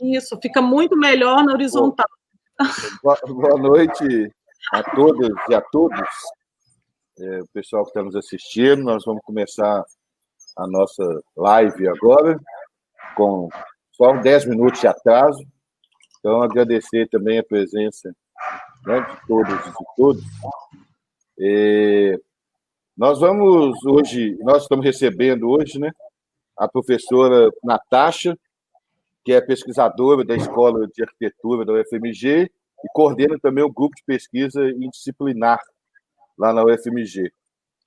Isso, fica muito melhor na horizontal. Boa noite a todas e a todos, o pessoal que está nos assistindo. Nós vamos começar a nossa live agora, com só 10 minutos de atraso. Então, agradecer também a presença, né, de todos e de todos. Nós estamos recebendo hoje, né, a professora Natasha, que é pesquisadora da Escola de Arquitetura da UFMG e coordena também o grupo de pesquisa interdisciplinar lá na UFMG.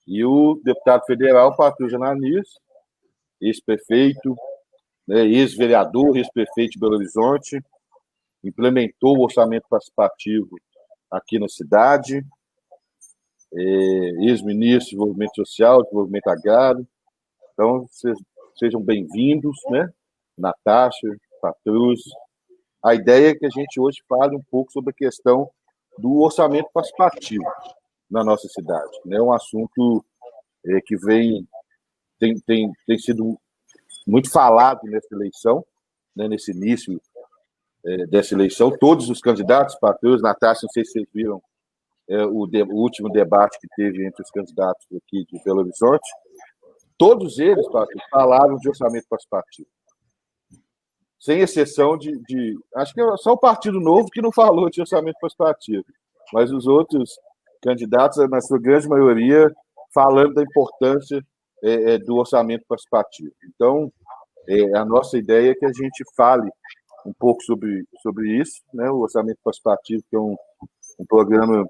E o deputado federal, Patrus Ananias, ex-prefeito, né, ex-vereador, ex-prefeito de Belo Horizonte, implementou o orçamento participativo aqui na cidade, ex-ministro de Desenvolvimento Social, Desenvolvimento Agrário. Então, sejam bem-vindos, né? Natasha, Patrus. A ideia é que a gente hoje fale um pouco sobre a questão do orçamento participativo na nossa cidade. É um assunto que tem sido muito falado nessa eleição, né? Nesse início dessa eleição. Todos os candidatos, Patrus, Natasha, não sei se vocês viram o último debate que teve entre os candidatos aqui de Belo Horizonte, todos eles, Patrus, falaram de orçamento participativo. Sem exceção acho que é só o Partido Novo que não falou de orçamento participativo, mas os outros candidatos, na sua grande maioria, falando da importância do orçamento participativo. Então, a nossa ideia é que a gente fale um pouco sobre isso, né? O orçamento participativo, que é um programa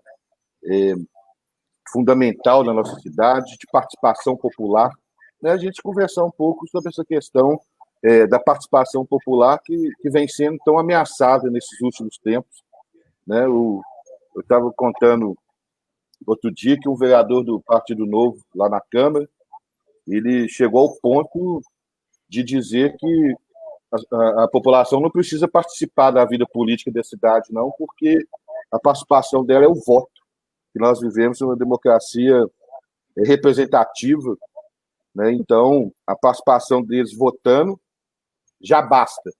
fundamental na nossa cidade, de participação popular, né? A gente conversar um pouco sobre essa questão da participação popular que vem sendo tão ameaçada nesses últimos tempos, né? Eu estava contando outro dia que um vereador do Partido Novo, lá na Câmara, ele chegou ao ponto de dizer que a população não precisa participar da vida política da cidade, não, porque a participação dela é o voto, que nós vivemos uma democracia representativa, né? Então, a participação deles votando já basta,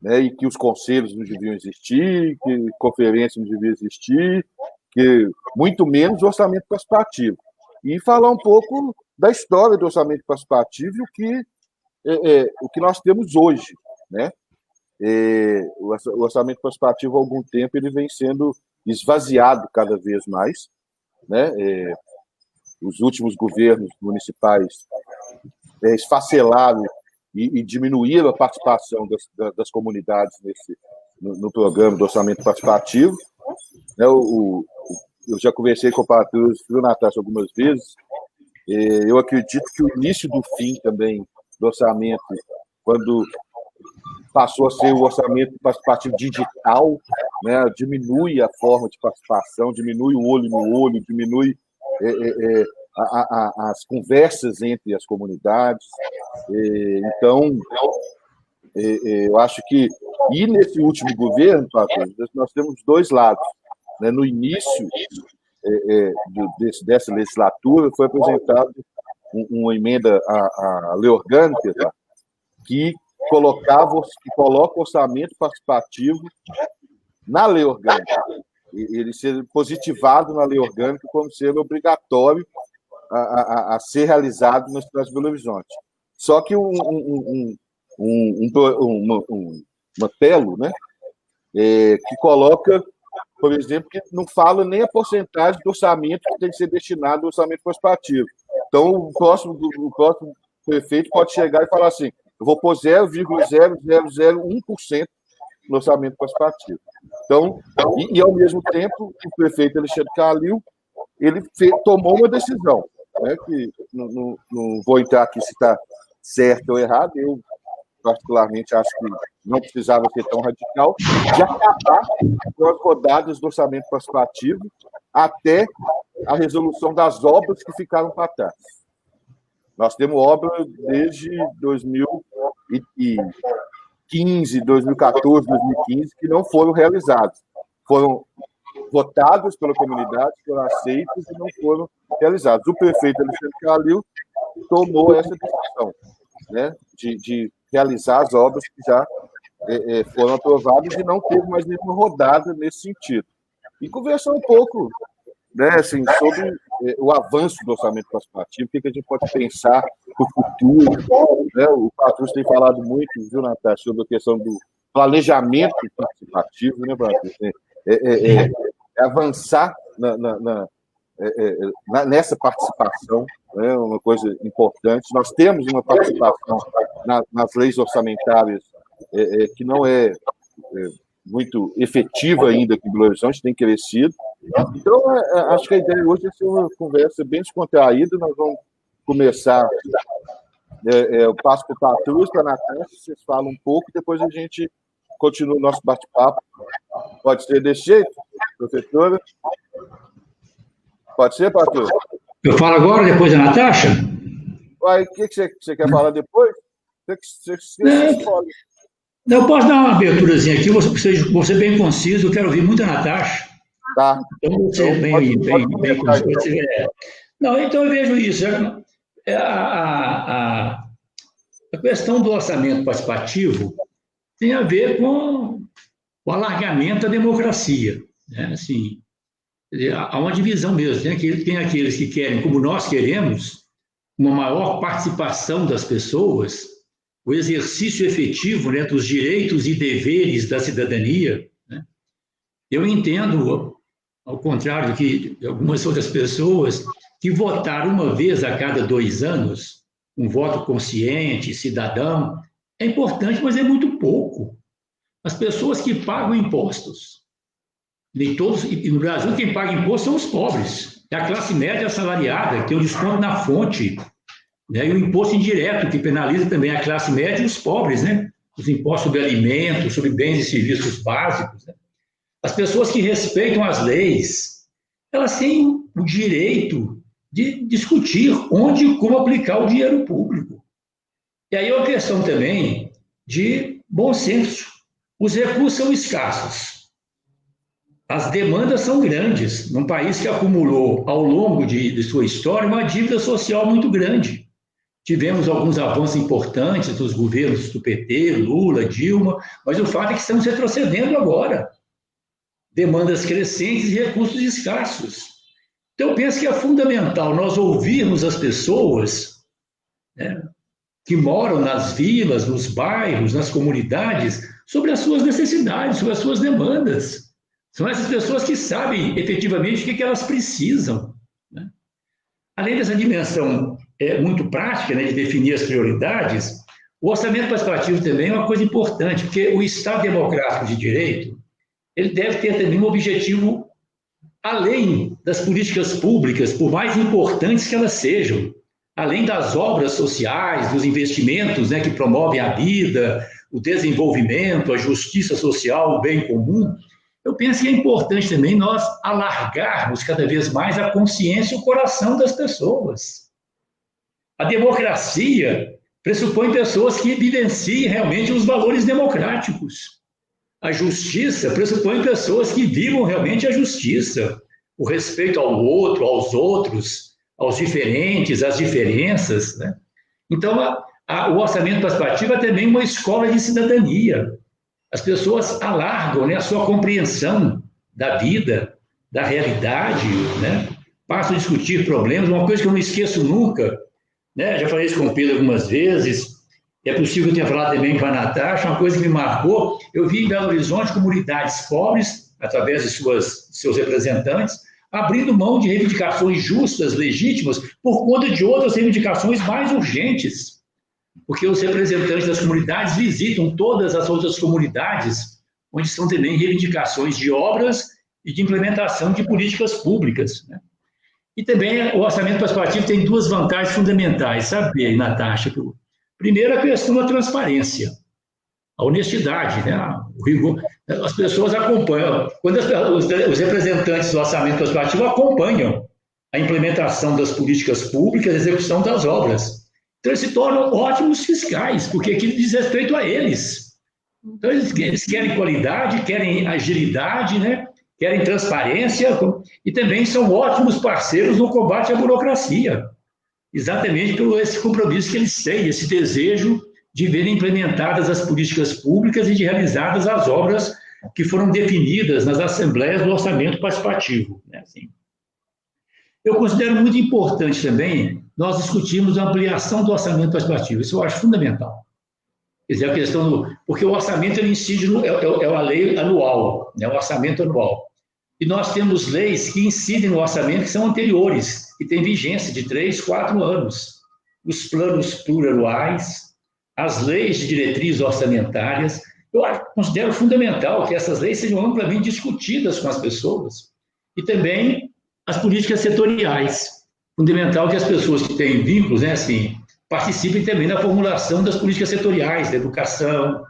né? E que os conselhos não deviam existir, que conferências não deviam existir, que muito menos o orçamento participativo. E falar um pouco da história do orçamento participativo e o que nós temos hoje, né? O orçamento participativo, há algum tempo, ele vem sendo esvaziado cada vez mais, né? Os últimos governos municipais esfacelaram e diminuíram a participação das comunidades no programa do orçamento participativo. Eu já conversei com o Patrus e o Natasha algumas vezes. Eu acredito que o início do fim também do orçamento, quando passou a ser o orçamento participativo digital, né, diminui a forma de participação, diminui o olho no olho, diminui as conversas entre as comunidades. Então, eu acho que... E nesse último governo, Patrus, nós temos dois lados, né? No início dessa legislatura, foi apresentada uma emenda à lei orgânica, tá? que coloca o orçamento participativo na lei orgânica, ele ser positivado na lei orgânica como sendo obrigatório a ser realizado na cidade de Belo Horizonte. Só que uma telo, né, que coloca, por exemplo, que não fala nem a porcentagem do orçamento que tem que ser destinado ao orçamento participativo. Então, o próximo prefeito pode chegar e falar assim: eu vou pôr 0,0001% no orçamento participativo. Então, e ao mesmo tempo, o prefeito Alexandre Calil, ele tomou uma decisão, né, que não vou entrar aqui se está certo ou errado, eu particularmente acho que não precisava ser tão radical, de acabar com as rodadas do orçamento participativo até a resolução das obras que ficaram para trás. Nós temos obra desde 2015, 2014, 2015, que não foram realizadas. Foram votadas pela comunidade, foram aceitas e não foram realizadas. O prefeito Alexandre Calil tomou essa decisão, né, de realizar as obras que já foram aprovados e não teve mais nenhuma rodada nesse sentido. E conversar um pouco, né, assim, sobre o avanço do orçamento participativo, o que a gente pode pensar para o futuro. Né? O Patrus tem falado muito, viu, Natasha, sobre a questão do planejamento participativo, né, Patrus? Avançar nessa participação, né, uma coisa importante. Nós temos uma participação nas leis orçamentárias que não é muito efetiva ainda aqui em Belo Horizonte, tem crescido. Então, acho que a ideia hoje é ser uma conversa bem descontraída. Nós vamos começar, eu passo para o Patrus, para a Natasha, vocês falam um pouco, depois a gente continua o nosso bate-papo. Pode ser desse jeito, professora? Pode ser, Patrus? Eu falo agora, depois da Natasha? O que você quer falar depois? Você escolhe. Eu posso dar uma aberturazinha aqui, vou ser bem conciso, eu quero ouvir muito a Natasha. Tá. Então, você bem conciso. Não, então eu vejo isso. A questão do orçamento participativo tem a ver com o alargamento da democracia. Né? Assim, há uma divisão mesmo. Tem aqueles que querem, como nós queremos, uma maior participação das pessoas, o exercício efetivo, né, dos direitos e deveres da cidadania. Né? Eu entendo, ao contrário de algumas outras pessoas, que votar uma vez a cada 2 anos, um voto consciente, cidadão, é importante, mas é muito pouco. As pessoas que pagam impostos, nem todos, e no Brasil quem paga imposto são os pobres, é a classe média assalariada, que tem um desconto na fonte, né? E o imposto indireto, que penaliza também a classe média e os pobres, né? Os impostos sobre alimentos, sobre bens e serviços básicos. Né? As pessoas que respeitam as leis, elas têm o direito de discutir onde e como aplicar o dinheiro público. E aí é uma questão também de bom senso. Os recursos são escassos. As demandas são grandes. Num país que acumulou, ao longo de sua história, uma dívida social muito grande. Tivemos alguns avanços importantes dos governos do PT, Lula, Dilma, mas o fato é que estamos retrocedendo agora. Demandas crescentes e recursos escassos. Então, eu penso que é fundamental nós ouvirmos as pessoas, né, que moram nas vilas, nos bairros, nas comunidades, sobre as suas necessidades, sobre as suas demandas. São essas pessoas que sabem efetivamente o que elas precisam. Né? Além dessa dimensão muito prática, né, de definir as prioridades, o orçamento participativo também é uma coisa importante, porque o Estado democrático de direito ele deve ter também um objetivo além das políticas públicas, por mais importantes que elas sejam, além das obras sociais, dos investimentos, né, que promovem a vida, o desenvolvimento, a justiça social, o bem comum. Eu penso que é importante também nós alargarmos cada vez mais a consciência e o coração das pessoas. A democracia pressupõe pessoas que vivenciem realmente os valores democráticos. A justiça pressupõe pessoas que vivam realmente a justiça, o respeito ao outro, aos outros, aos diferentes, às diferenças. Né? Então, o orçamento participativo é também uma escola de cidadania. As pessoas alargam, né, a sua compreensão da vida, da realidade, né? Passam a discutir problemas. Uma coisa que eu não esqueço nunca, né? Já falei isso com o Pedro algumas vezes, é possível que eu tenha falado também com a Natasha, uma coisa que me marcou, eu vi em Belo Horizonte comunidades pobres, através de seus representantes, abrindo mão de reivindicações justas, legítimas, por conta de outras reivindicações mais urgentes. Porque os representantes das comunidades visitam todas as outras comunidades, onde são também reivindicações de obras e de implementação de políticas públicas. Né? E também o orçamento participativo tem 2 vantagens fundamentais, sabe, Natasha? Primeiro, a questão da transparência, a honestidade, né? O rigor. As pessoas acompanham, quando os representantes do orçamento participativo acompanham a implementação das políticas públicas, a execução das obras. Então, eles se tornam ótimos fiscais, porque aquilo diz respeito a eles. Então, eles querem qualidade, querem agilidade, né? Querem transparência e também são ótimos parceiros no combate à burocracia. Exatamente por esse compromisso que eles têm, esse desejo de verem implementadas as políticas públicas e de realizadas as obras que foram definidas nas assembleias do orçamento participativo. Né? Assim, eu considero muito importante também nós discutirmos a ampliação do orçamento participativo. Isso eu acho fundamental. Quer dizer, a questão do... Porque o orçamento ele incide é uma lei anual, né? O orçamento anual. E nós temos leis que incidem no orçamento que são anteriores, que têm vigência de 3, 4 anos. Os planos plurianuais, as leis de diretrizes orçamentárias. Eu considero fundamental que essas leis sejam amplamente discutidas com as pessoas. E também as políticas setoriais. Fundamental que as pessoas que têm vínculos, né, assim, participem também na formulação das políticas setoriais, da educação,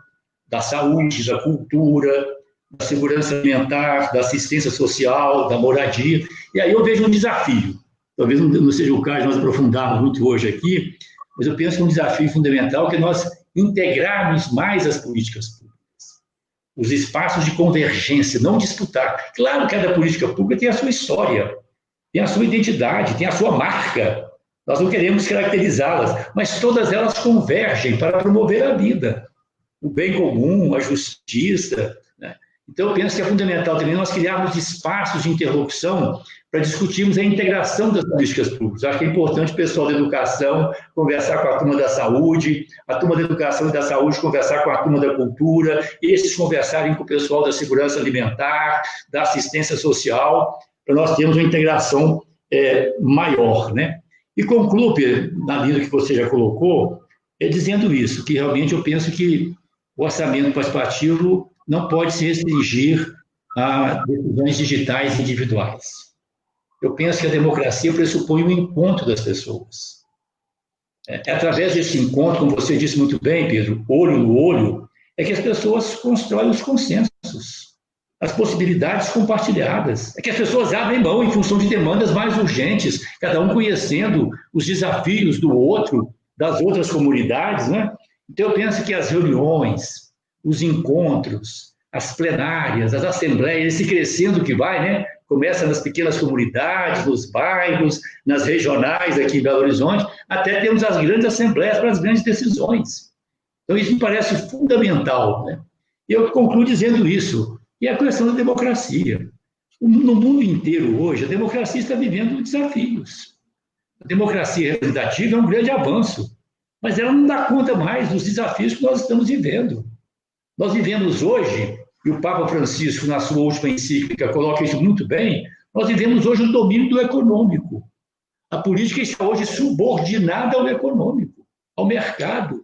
da saúde, da cultura, da segurança alimentar, da assistência social, da moradia. E aí eu vejo um desafio. Talvez não seja o caso de nós aprofundarmos muito hoje aqui, mas eu penso que um desafio fundamental é que nós integrarmos mais as políticas públicas. Os espaços de convergência, não disputar. Claro que cada política pública tem a sua história, tem a sua identidade, tem a sua marca. Nós não queremos caracterizá-las, mas todas elas convergem para promover a vida, o bem comum, a justiça, né? Então, eu penso que é fundamental também nós criarmos espaços de interlocução para discutirmos a integração das políticas públicas. Eu acho que é importante o pessoal da educação conversar com a turma da saúde, a turma da educação e da saúde conversar com a turma da cultura, esses conversarem com o pessoal da segurança alimentar, da assistência social, para nós termos uma integração maior, né? E concluo, Pedro, na linha que você já colocou, dizendo isso, que realmente eu penso que o orçamento participativo não pode se restringir a decisões digitais individuais. Eu penso que a democracia pressupõe o encontro das pessoas. É através desse encontro, como você disse muito bem, Pedro, olho no olho, é que as pessoas constroem os consensos, as possibilidades compartilhadas. É que as pessoas abrem mão em função de demandas mais urgentes, cada um conhecendo os desafios do outro, das outras comunidades, né? Então, eu penso que as reuniões, os encontros, as plenárias, as assembleias, esse crescendo que vai, né? Começa nas pequenas comunidades, nos bairros, nas regionais aqui em Belo Horizonte, até temos as grandes assembleias para as grandes decisões. Então, isso me parece fundamental, né? E eu concluo dizendo isso, e a questão da democracia. No mundo inteiro hoje, a democracia está vivendo desafios. A democracia representativa é um grande avanço, mas ela não dá conta mais dos desafios que nós estamos vivendo. Nós vivemos hoje, e o Papa Francisco, na sua última encíclica, coloca isso muito bem, nós vivemos hoje o domínio do econômico. A política está hoje subordinada ao econômico, ao mercado.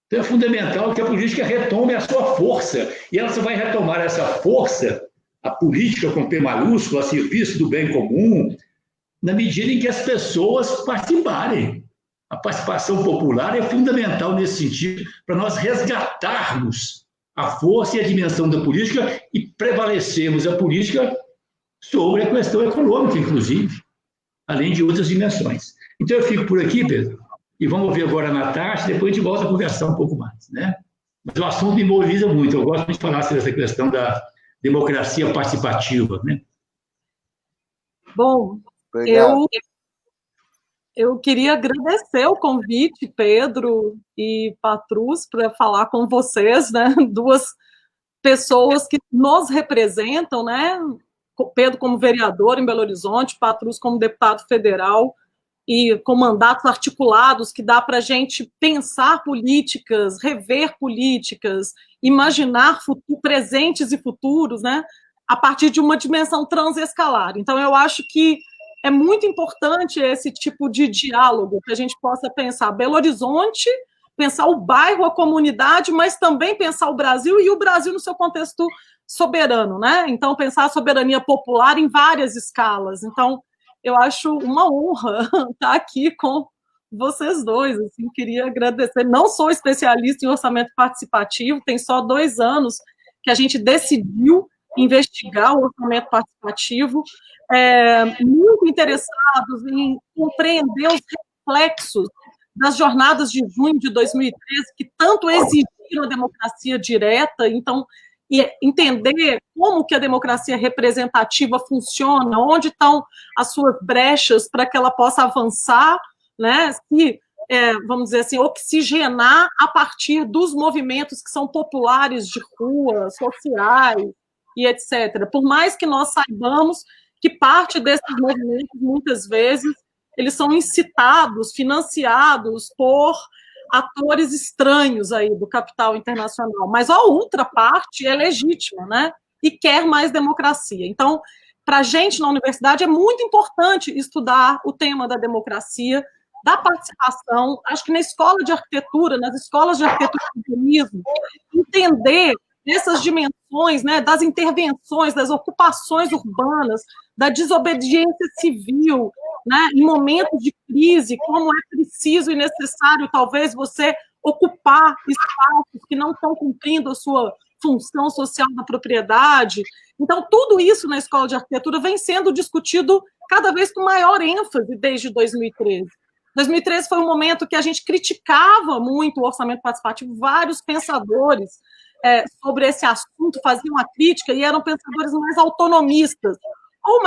Então é fundamental que a política retome a sua força, e ela só vai retomar essa força, a política com P maiúsculo, a serviço do bem comum, na medida em que as pessoas participarem. A participação popular é fundamental nesse sentido, para nós resgatarmos a força e a dimensão da política e prevalecermos a política sobre a questão econômica, inclusive, além de outras dimensões. Então, eu fico por aqui, Pedro, e vamos ouvir agora a Natasha, depois a gente volta a conversar um pouco mais, né? Mas o assunto me mobiliza muito, eu gosto muito de falar sobre essa questão da democracia participativa, né? Bom, eu queria agradecer o convite, Pedro e Patrus, para falar com vocês, né? Duas pessoas que nos representam, né? Pedro como vereador em Belo Horizonte, Patrus como deputado federal, e com mandatos articulados que dá para a gente pensar políticas, rever políticas, imaginar presentes e futuros, né? A partir de uma dimensão transescalar. Então, eu acho que é muito importante esse tipo de diálogo, que a gente possa pensar Belo Horizonte, pensar o bairro, a comunidade, mas também pensar o Brasil e o Brasil no seu contexto soberano, né? Então, pensar a soberania popular em várias escalas. Então, eu acho uma honra estar aqui com vocês dois. Assim, queria agradecer. Não sou especialista em orçamento participativo, tem só 2 anos que a gente decidiu investigar o orçamento participativo, muito interessados em compreender os reflexos das jornadas de junho de 2013, que tanto exigiram a democracia direta, então, e entender como que a democracia representativa funciona, onde estão as suas brechas para que ela possa avançar, né? Se vamos dizer assim, oxigenar a partir dos movimentos que são populares de rua, sociais e etc. Por mais que nós saibamos que parte desses movimentos, muitas vezes, eles são incitados, financiados por atores estranhos aí do capital internacional. Mas a outra parte é legítima, né? E quer mais democracia. Então, para a gente na universidade é muito importante estudar o tema da democracia, da participação. Acho que na escola de arquitetura, nas escolas de arquitetura e urbanismo, entender essas dimensões, né, das intervenções, das ocupações urbanas, da desobediência civil, né, em momentos de crise, como é preciso e necessário, talvez, você ocupar espaços que não estão cumprindo a sua função social da propriedade. Então, tudo isso na escola de arquitetura vem sendo discutido cada vez com maior ênfase desde 2013. 2013 foi um momento que a gente criticava muito o orçamento participativo, vários pensadores sobre esse assunto faziam a crítica e eram pensadores mais autonomistas, ou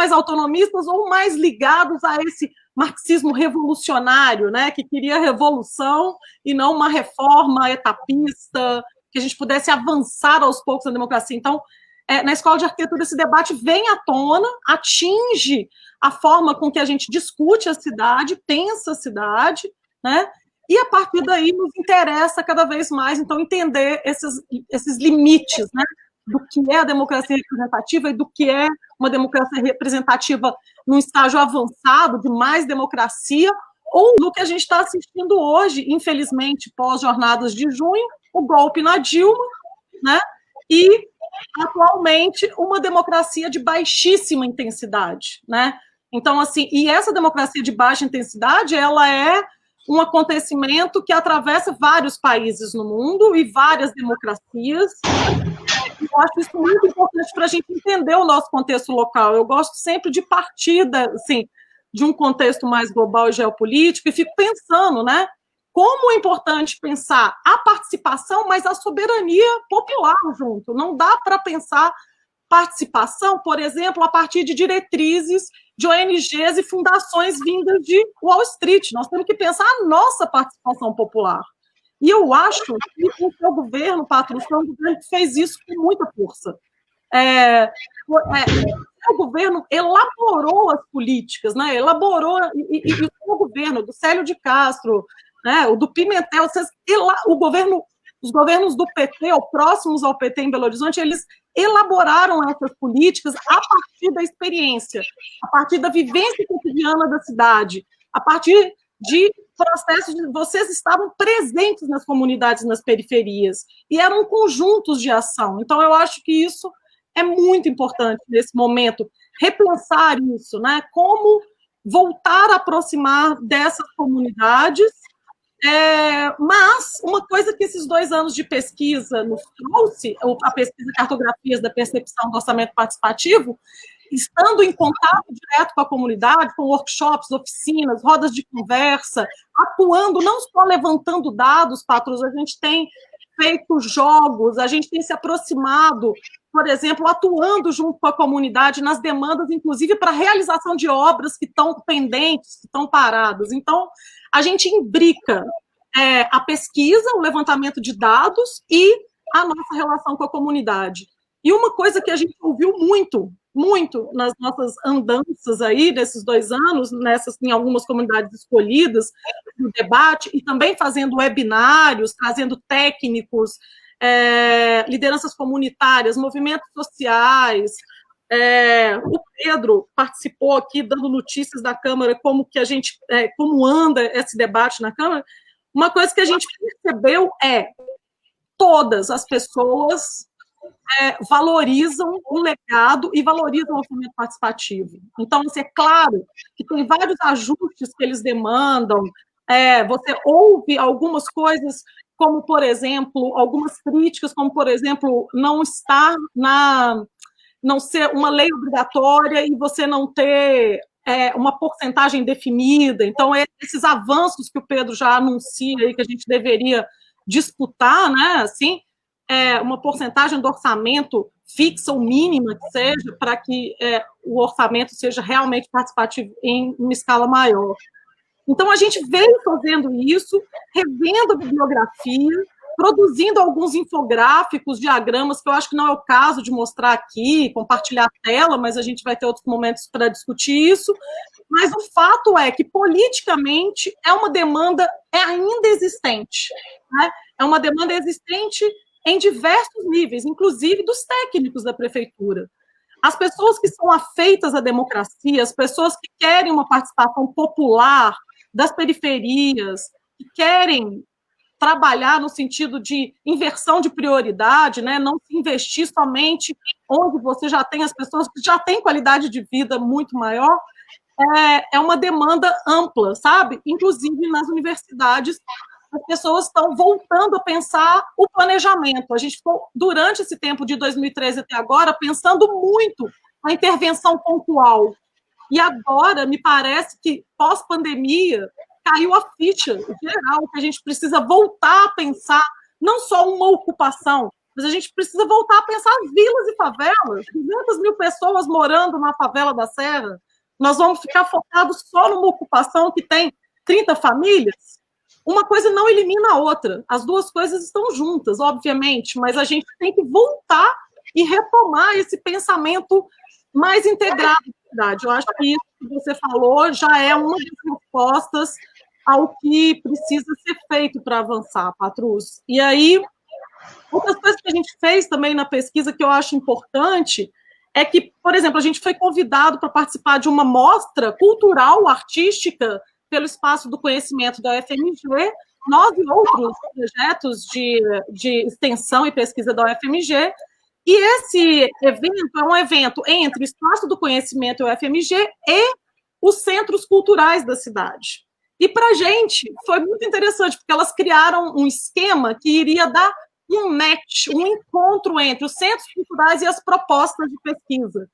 mais ligados a esse marxismo revolucionário, né, que queria revolução e não uma reforma etapista, que a gente pudesse avançar aos poucos na democracia. Então, na escola de arquitetura, esse debate vem à tona, atinge a forma com que a gente discute a cidade, pensa a cidade, né? E a partir daí nos interessa cada vez mais, então, entender esses limites, né? Do que é a democracia representativa e do que é uma democracia representativa num estágio avançado de mais democracia, ou no que a gente está assistindo hoje, infelizmente, pós-jornadas de junho, o golpe na Dilma, né? E, atualmente, uma democracia de baixíssima intensidade, né? Então, assim, e essa democracia de baixa intensidade, ela é um acontecimento que atravessa vários países no mundo e várias democracias. Eu acho isso muito importante para a gente entender o nosso contexto local. Eu gosto sempre de partir assim, de um contexto mais global e geopolítico e fico pensando, né? Como é importante pensar a participação, mas a soberania popular junto. Não dá para pensar participação, por exemplo, a partir de diretrizes de ONGs e fundações vindas de Wall Street. Nós temos que pensar a nossa participação popular. E eu acho que o seu governo, Patrus, foi um governo que fez isso com muita força. O governo elaborou as políticas, né? Elaborou, e o governo do Célio de Castro, né? O do Pimentel, os governos do PT, ou próximos ao PT em Belo Horizonte, eles elaboraram essas políticas a partir da experiência, a partir da vivência cotidiana da cidade, a partir de processos de vocês estavam presentes nas comunidades, nas periferias, e eram conjuntos de ação. Então, eu acho que isso é muito importante nesse momento, repensar isso, né? Como voltar a aproximar dessas comunidades. Mas uma coisa que esses 2 anos de pesquisa nos trouxe, a pesquisa Cartografias da Percepção do Orçamento Participativo, estando em contato direto com a comunidade, com workshops, oficinas, rodas de conversa, atuando, não só levantando dados, Patrus, a gente tem feito jogos, a gente tem se aproximado, por exemplo, atuando junto com a comunidade nas demandas, inclusive para a realização de obras que estão pendentes, que estão paradas. Então, a gente imbrica a pesquisa, o levantamento de dados e a nossa relação com a comunidade. E uma coisa que a gente ouviu muito nas nossas andanças aí, nesses 2 anos, em algumas comunidades escolhidas, no debate, e também fazendo webinários, trazendo técnicos, lideranças comunitárias, movimentos sociais. O Pedro participou aqui, dando notícias da Câmara, como anda esse debate na Câmara. Uma coisa que a gente percebeu todas as pessoas valorizam o legado e valorizam o orçamento participativo. Então, assim, é claro que tem vários ajustes que eles demandam, você ouve algumas coisas, como, por exemplo, algumas críticas, como, por exemplo, não ser uma lei obrigatória e você não ter uma porcentagem definida. Então, esses avanços que o Pedro já anuncia aí, que a gente deveria disputar, né, assim, uma porcentagem do orçamento fixa ou mínima que seja, para que o orçamento seja realmente participativo em uma escala maior. Então, a gente veio fazendo isso, revendo a bibliografia, produzindo alguns infográficos, diagramas, que eu acho que não é o caso de mostrar aqui, compartilhar a tela, mas a gente vai ter outros momentos para discutir isso. Mas o fato é que, politicamente, é uma demanda ainda existente. Né? É uma demanda existente em diversos níveis, inclusive dos técnicos da prefeitura. As pessoas que são afeitas à democracia, as pessoas que querem uma participação popular das periferias, que querem trabalhar no sentido de inversão de prioridade, né? Não se investir somente onde você já tem as pessoas que já têm qualidade de vida muito maior, é uma demanda ampla, sabe? Inclusive nas universidades, as pessoas estão voltando a pensar o planejamento. A gente ficou, durante esse tempo de 2013 até agora, pensando muito na intervenção pontual. E agora, me parece que, pós-pandemia, caiu a ficha geral, que a gente precisa voltar a pensar não só uma ocupação, mas a gente precisa voltar a pensar vilas e favelas, 200 mil pessoas morando na favela da Serra. Nós vamos ficar focados só numa ocupação que tem 30 famílias? Uma coisa não elimina a outra. As duas coisas estão juntas, obviamente, mas a gente tem que voltar e retomar esse pensamento mais integrado da cidade. Eu acho que isso que você falou já é uma das respostas ao que precisa ser feito para avançar, Patrus. E aí, outras coisas que a gente fez também na pesquisa que eu acho importante é que, por exemplo, a gente foi convidado para participar de uma mostra cultural, artística, pelo Espaço do Conhecimento da UFMG, nós e outros projetos de extensão e pesquisa da UFMG, e esse evento é um evento entre o Espaço do Conhecimento e o UFMG e os centros culturais da cidade. E para a gente foi muito interessante, porque elas criaram um esquema que iria dar um match, um encontro entre os centros culturais e as propostas de pesquisa.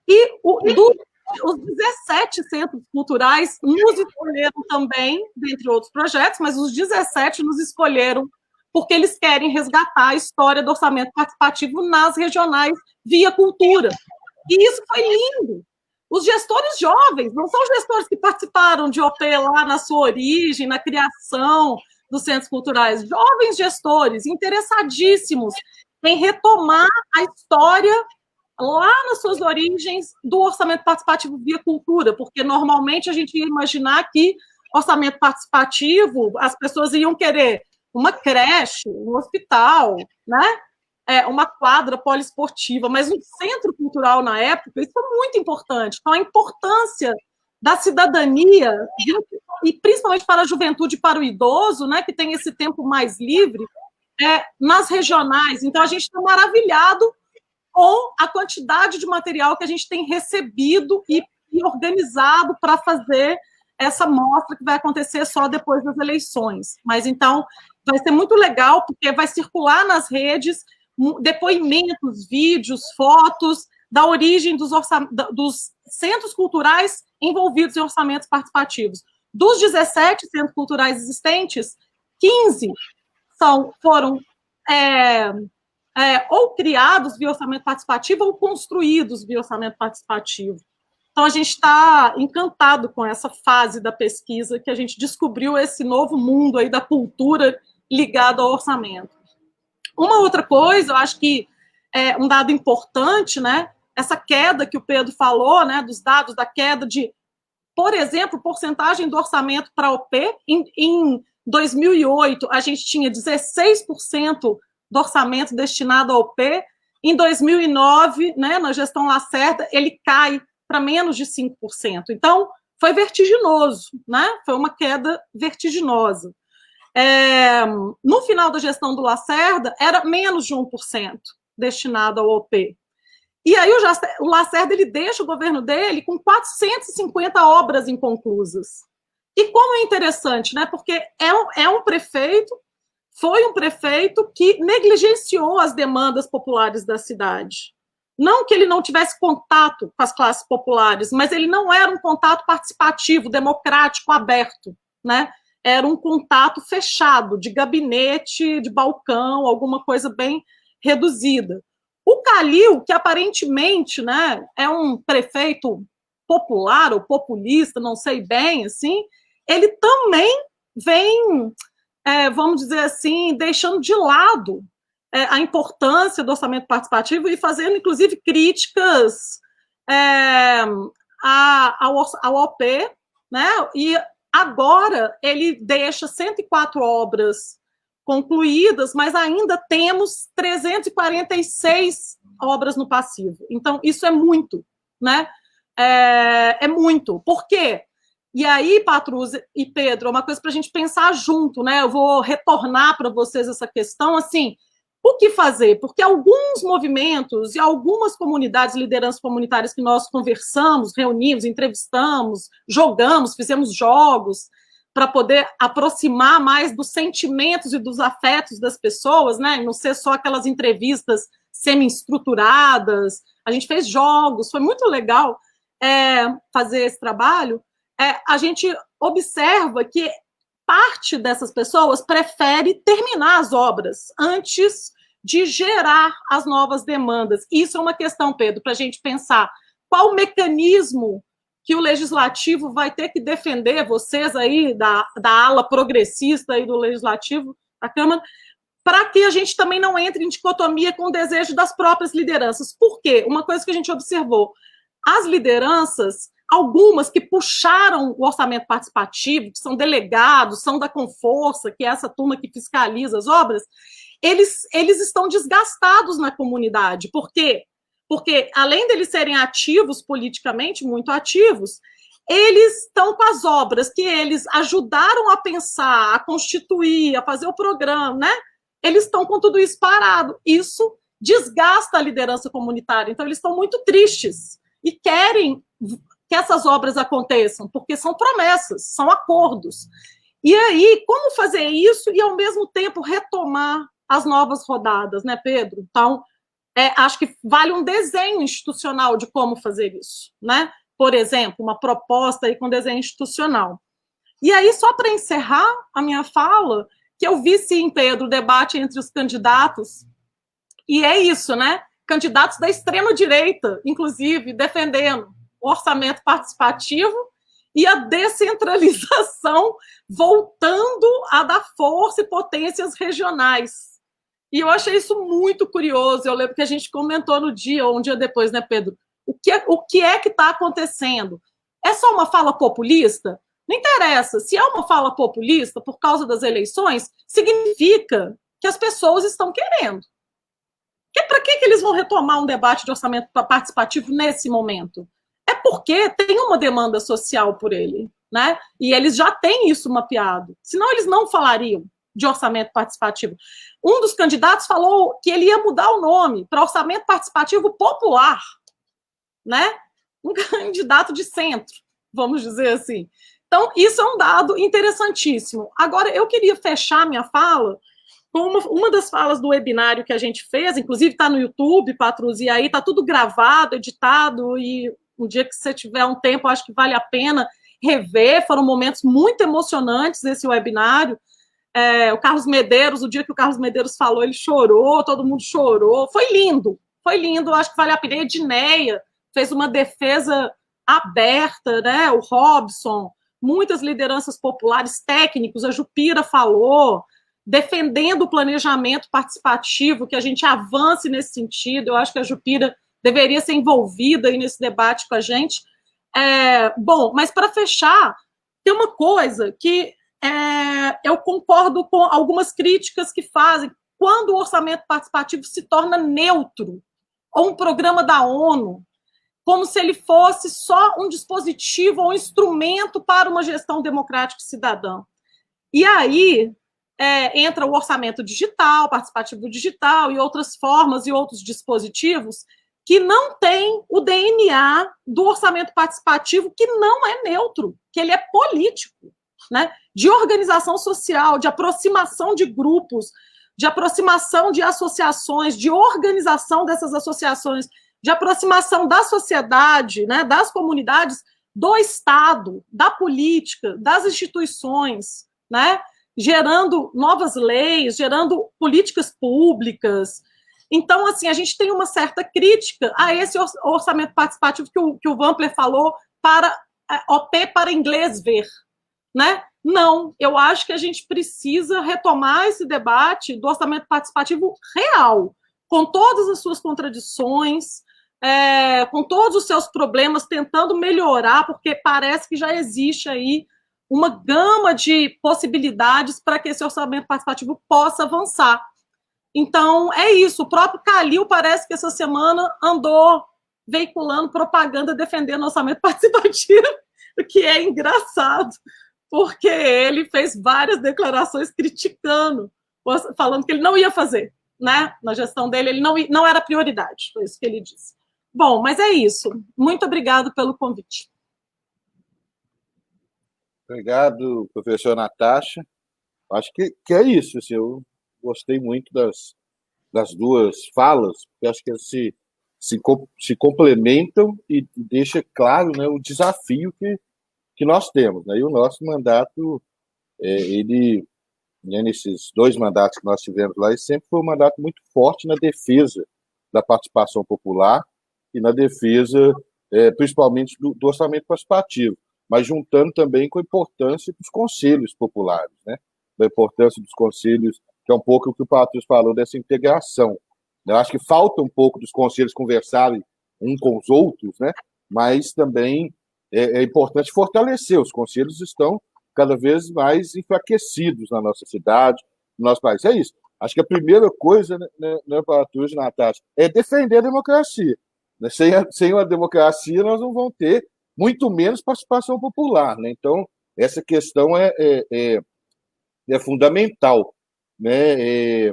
E os 17 centros culturais nos escolheram também, dentre outros projetos, mas os 17 nos escolheram porque eles querem resgatar a história do orçamento participativo nas regionais via cultura. E isso foi lindo. Os gestores jovens, não são gestores que participaram de OP lá na sua origem, na criação dos centros culturais, jovens gestores interessadíssimos em retomar a história lá nas suas origens do orçamento participativo via cultura, porque normalmente a gente ia imaginar que orçamento participativo, as pessoas iam querer uma creche, um hospital, né? Uma quadra poliesportiva, mas um centro cultural na época, isso foi muito importante. Então, a importância da cidadania, e principalmente para a juventude e para o idoso, né, que tem esse tempo mais livre, nas regionais. Então, a gente está maravilhado com a quantidade de material que a gente tem recebido e organizado para fazer essa mostra que vai acontecer só depois das eleições. Mas, então, vai ser muito legal, porque vai circular nas redes depoimentos, vídeos, fotos da origem dos centros culturais envolvidos em orçamentos participativos. Dos 17 centros culturais existentes, 15 foram ou criados via orçamento participativo ou construídos via orçamento participativo. Então, a gente está encantado com essa fase da pesquisa, que a gente descobriu esse novo mundo aí da cultura ligado ao orçamento. Uma outra coisa, eu acho que é um dado importante, né? Essa queda que o Pedro falou, né? Dos dados da queda de, por exemplo, porcentagem do orçamento para a OP. Em 2008, a gente tinha 16% do orçamento destinado à OP. Em 2009, né, na gestão Lacerda, ele cai para menos de 5%. Então, foi vertiginoso, né? Foi uma queda vertiginosa. No final da gestão do Lacerda, era menos de 1% destinado ao OP. E aí o Lacerda ele deixa o governo dele com 450 obras inconclusas. E como é interessante, né? Porque foi um prefeito que negligenciou as demandas populares da cidade. Não que ele não tivesse contato com as classes populares, mas ele não era um contato participativo, democrático, aberto, né? Era um contato fechado, de gabinete, de balcão, alguma coisa bem reduzida. O Calil, que aparentemente, né, é um prefeito popular ou populista, não sei bem, assim, ele também vem, vamos dizer assim, deixando de lado a importância do orçamento participativo e fazendo, inclusive, críticas ao OP, né? E agora ele deixa 104 obras concluídas, mas ainda temos 346 obras no passivo. Então, isso é muito, né? É muito. Por quê? E aí, Patrus e Pedro, é uma coisa para a gente pensar junto, né? Eu vou retornar para vocês essa questão, assim, o que fazer? Porque alguns movimentos e algumas comunidades, lideranças comunitárias que nós conversamos, reunimos, entrevistamos, jogamos, fizemos jogos para poder aproximar mais dos sentimentos e dos afetos das pessoas, né? Não ser só aquelas entrevistas semi-estruturadas. A gente fez jogos, foi muito legal fazer esse trabalho. A gente observa que parte dessas pessoas prefere terminar as obras antes de gerar as novas demandas. Isso é uma questão, Pedro, para a gente pensar qual o mecanismo que o legislativo vai ter que defender, vocês aí da ala progressista aí do legislativo, da Câmara, para que a gente também não entre em dicotomia com o desejo das próprias lideranças. Por quê? Uma coisa que a gente observou, as lideranças, algumas que puxaram o orçamento participativo, que são delegados, são da Conforça, que é essa turma que fiscaliza as obras, eles estão desgastados na comunidade. Por quê? Porque, além deles serem ativos politicamente, muito ativos, eles estão com as obras que eles ajudaram a pensar, a constituir, a fazer o programa, né? Eles estão com tudo isso parado. Isso desgasta a liderança comunitária. Então, eles estão muito tristes e querem que essas obras aconteçam, porque são promessas, são acordos. E aí, como fazer isso e, ao mesmo tempo, retomar as novas rodadas, né, Pedro? Então, acho que vale um desenho institucional de como fazer isso, né? Por exemplo, uma proposta aí com desenho institucional. E aí, só para encerrar a minha fala, que eu vi, sim, Pedro, o debate entre os candidatos, e é isso, né? Candidatos da extrema-direita, inclusive, defendendo o orçamento participativo e a descentralização, voltando a dar força e potências regionais. E eu achei isso muito curioso. Eu lembro que a gente comentou no dia, ou um dia depois, né, Pedro? O que é que está acontecendo? É só uma fala populista? Não interessa. Se é uma fala populista por causa das eleições, significa que as pessoas estão querendo. Para que eles vão retomar um debate de orçamento participativo nesse momento? É porque tem uma demanda social por ele, né? E eles já têm isso mapeado. Senão eles não falariam de orçamento participativo. Um dos candidatos falou que ele ia mudar o nome para orçamento participativo popular, né? Um candidato de centro, vamos dizer assim. Então, isso é um dado interessantíssimo. Agora, eu queria fechar minha fala com uma das falas do webinário que a gente fez, inclusive está no YouTube, Patrus, e aí está tudo gravado, editado, e um dia que você tiver um tempo, acho que vale a pena rever. Foram momentos muito emocionantes esse webinário. O Carlos Medeiros, o dia que o Carlos Medeiros falou, ele chorou, todo mundo chorou. Foi lindo, acho que vale a pena. A Edneia fez uma defesa aberta, né? O Robson, muitas lideranças populares, técnicos, a Jupira falou, defendendo o planejamento participativo, que a gente avance nesse sentido. Eu acho que a Jupira deveria ser envolvida aí nesse debate com a gente. Bom, mas para fechar, tem uma coisa que eu concordo com algumas críticas que fazem quando o orçamento participativo se torna neutro, ou um programa da ONU, como se ele fosse só um dispositivo ou um instrumento para uma gestão democrática cidadã. E aí entra o orçamento digital, participativo digital e outras formas e outros dispositivos que não têm o DNA do orçamento participativo, que não é neutro, que ele é político, né? De organização social, de aproximação de grupos, de aproximação de associações, de organização dessas associações, de aproximação da sociedade, né, das comunidades, do Estado, da política, das instituições, né, gerando novas leis, gerando políticas públicas. Então, assim, a gente tem uma certa crítica a esse orçamento participativo que o Wampler falou, para OP para inglês ver, né? Não, eu acho que a gente precisa retomar esse debate do orçamento participativo real, com todas as suas contradições, com todos os seus problemas, tentando melhorar, porque parece que já existe aí uma gama de possibilidades para que esse orçamento participativo possa avançar. Então, é isso. O próprio Calil parece que essa semana andou veiculando propaganda defendendo o orçamento participativo, o que é engraçado, porque ele fez várias declarações criticando, falando que ele não ia fazer, né? Na gestão dele, ele não era prioridade, foi isso que ele disse. Bom, mas é isso. Muito obrigado pelo convite. Obrigado, professor Natasha. Acho que é isso. Assim, eu gostei muito das duas falas, porque acho que elas se complementam e deixa claro, né, o desafio que nós temos. Né? E o nosso mandato, ele, né, nesses 2 mandatos que nós tivemos lá, ele sempre foi um mandato muito forte na defesa da participação popular e na defesa, principalmente, do orçamento participativo, mas juntando também com a importância dos conselhos populares, né? Da importância dos conselhos, que é um pouco o que o Patrício falou, dessa integração. Eu acho que falta um pouco dos conselhos conversarem uns com os outros, né? Mas também é importante fortalecer. Os conselhos estão cada vez mais enfraquecidos na nossa cidade, no nosso país. É isso. Acho que a primeira coisa, né, Patrício, Natasha, é defender a democracia. Sem uma democracia, nós não vamos ter muito menos participação popular. Né? Então, essa questão é fundamental, né?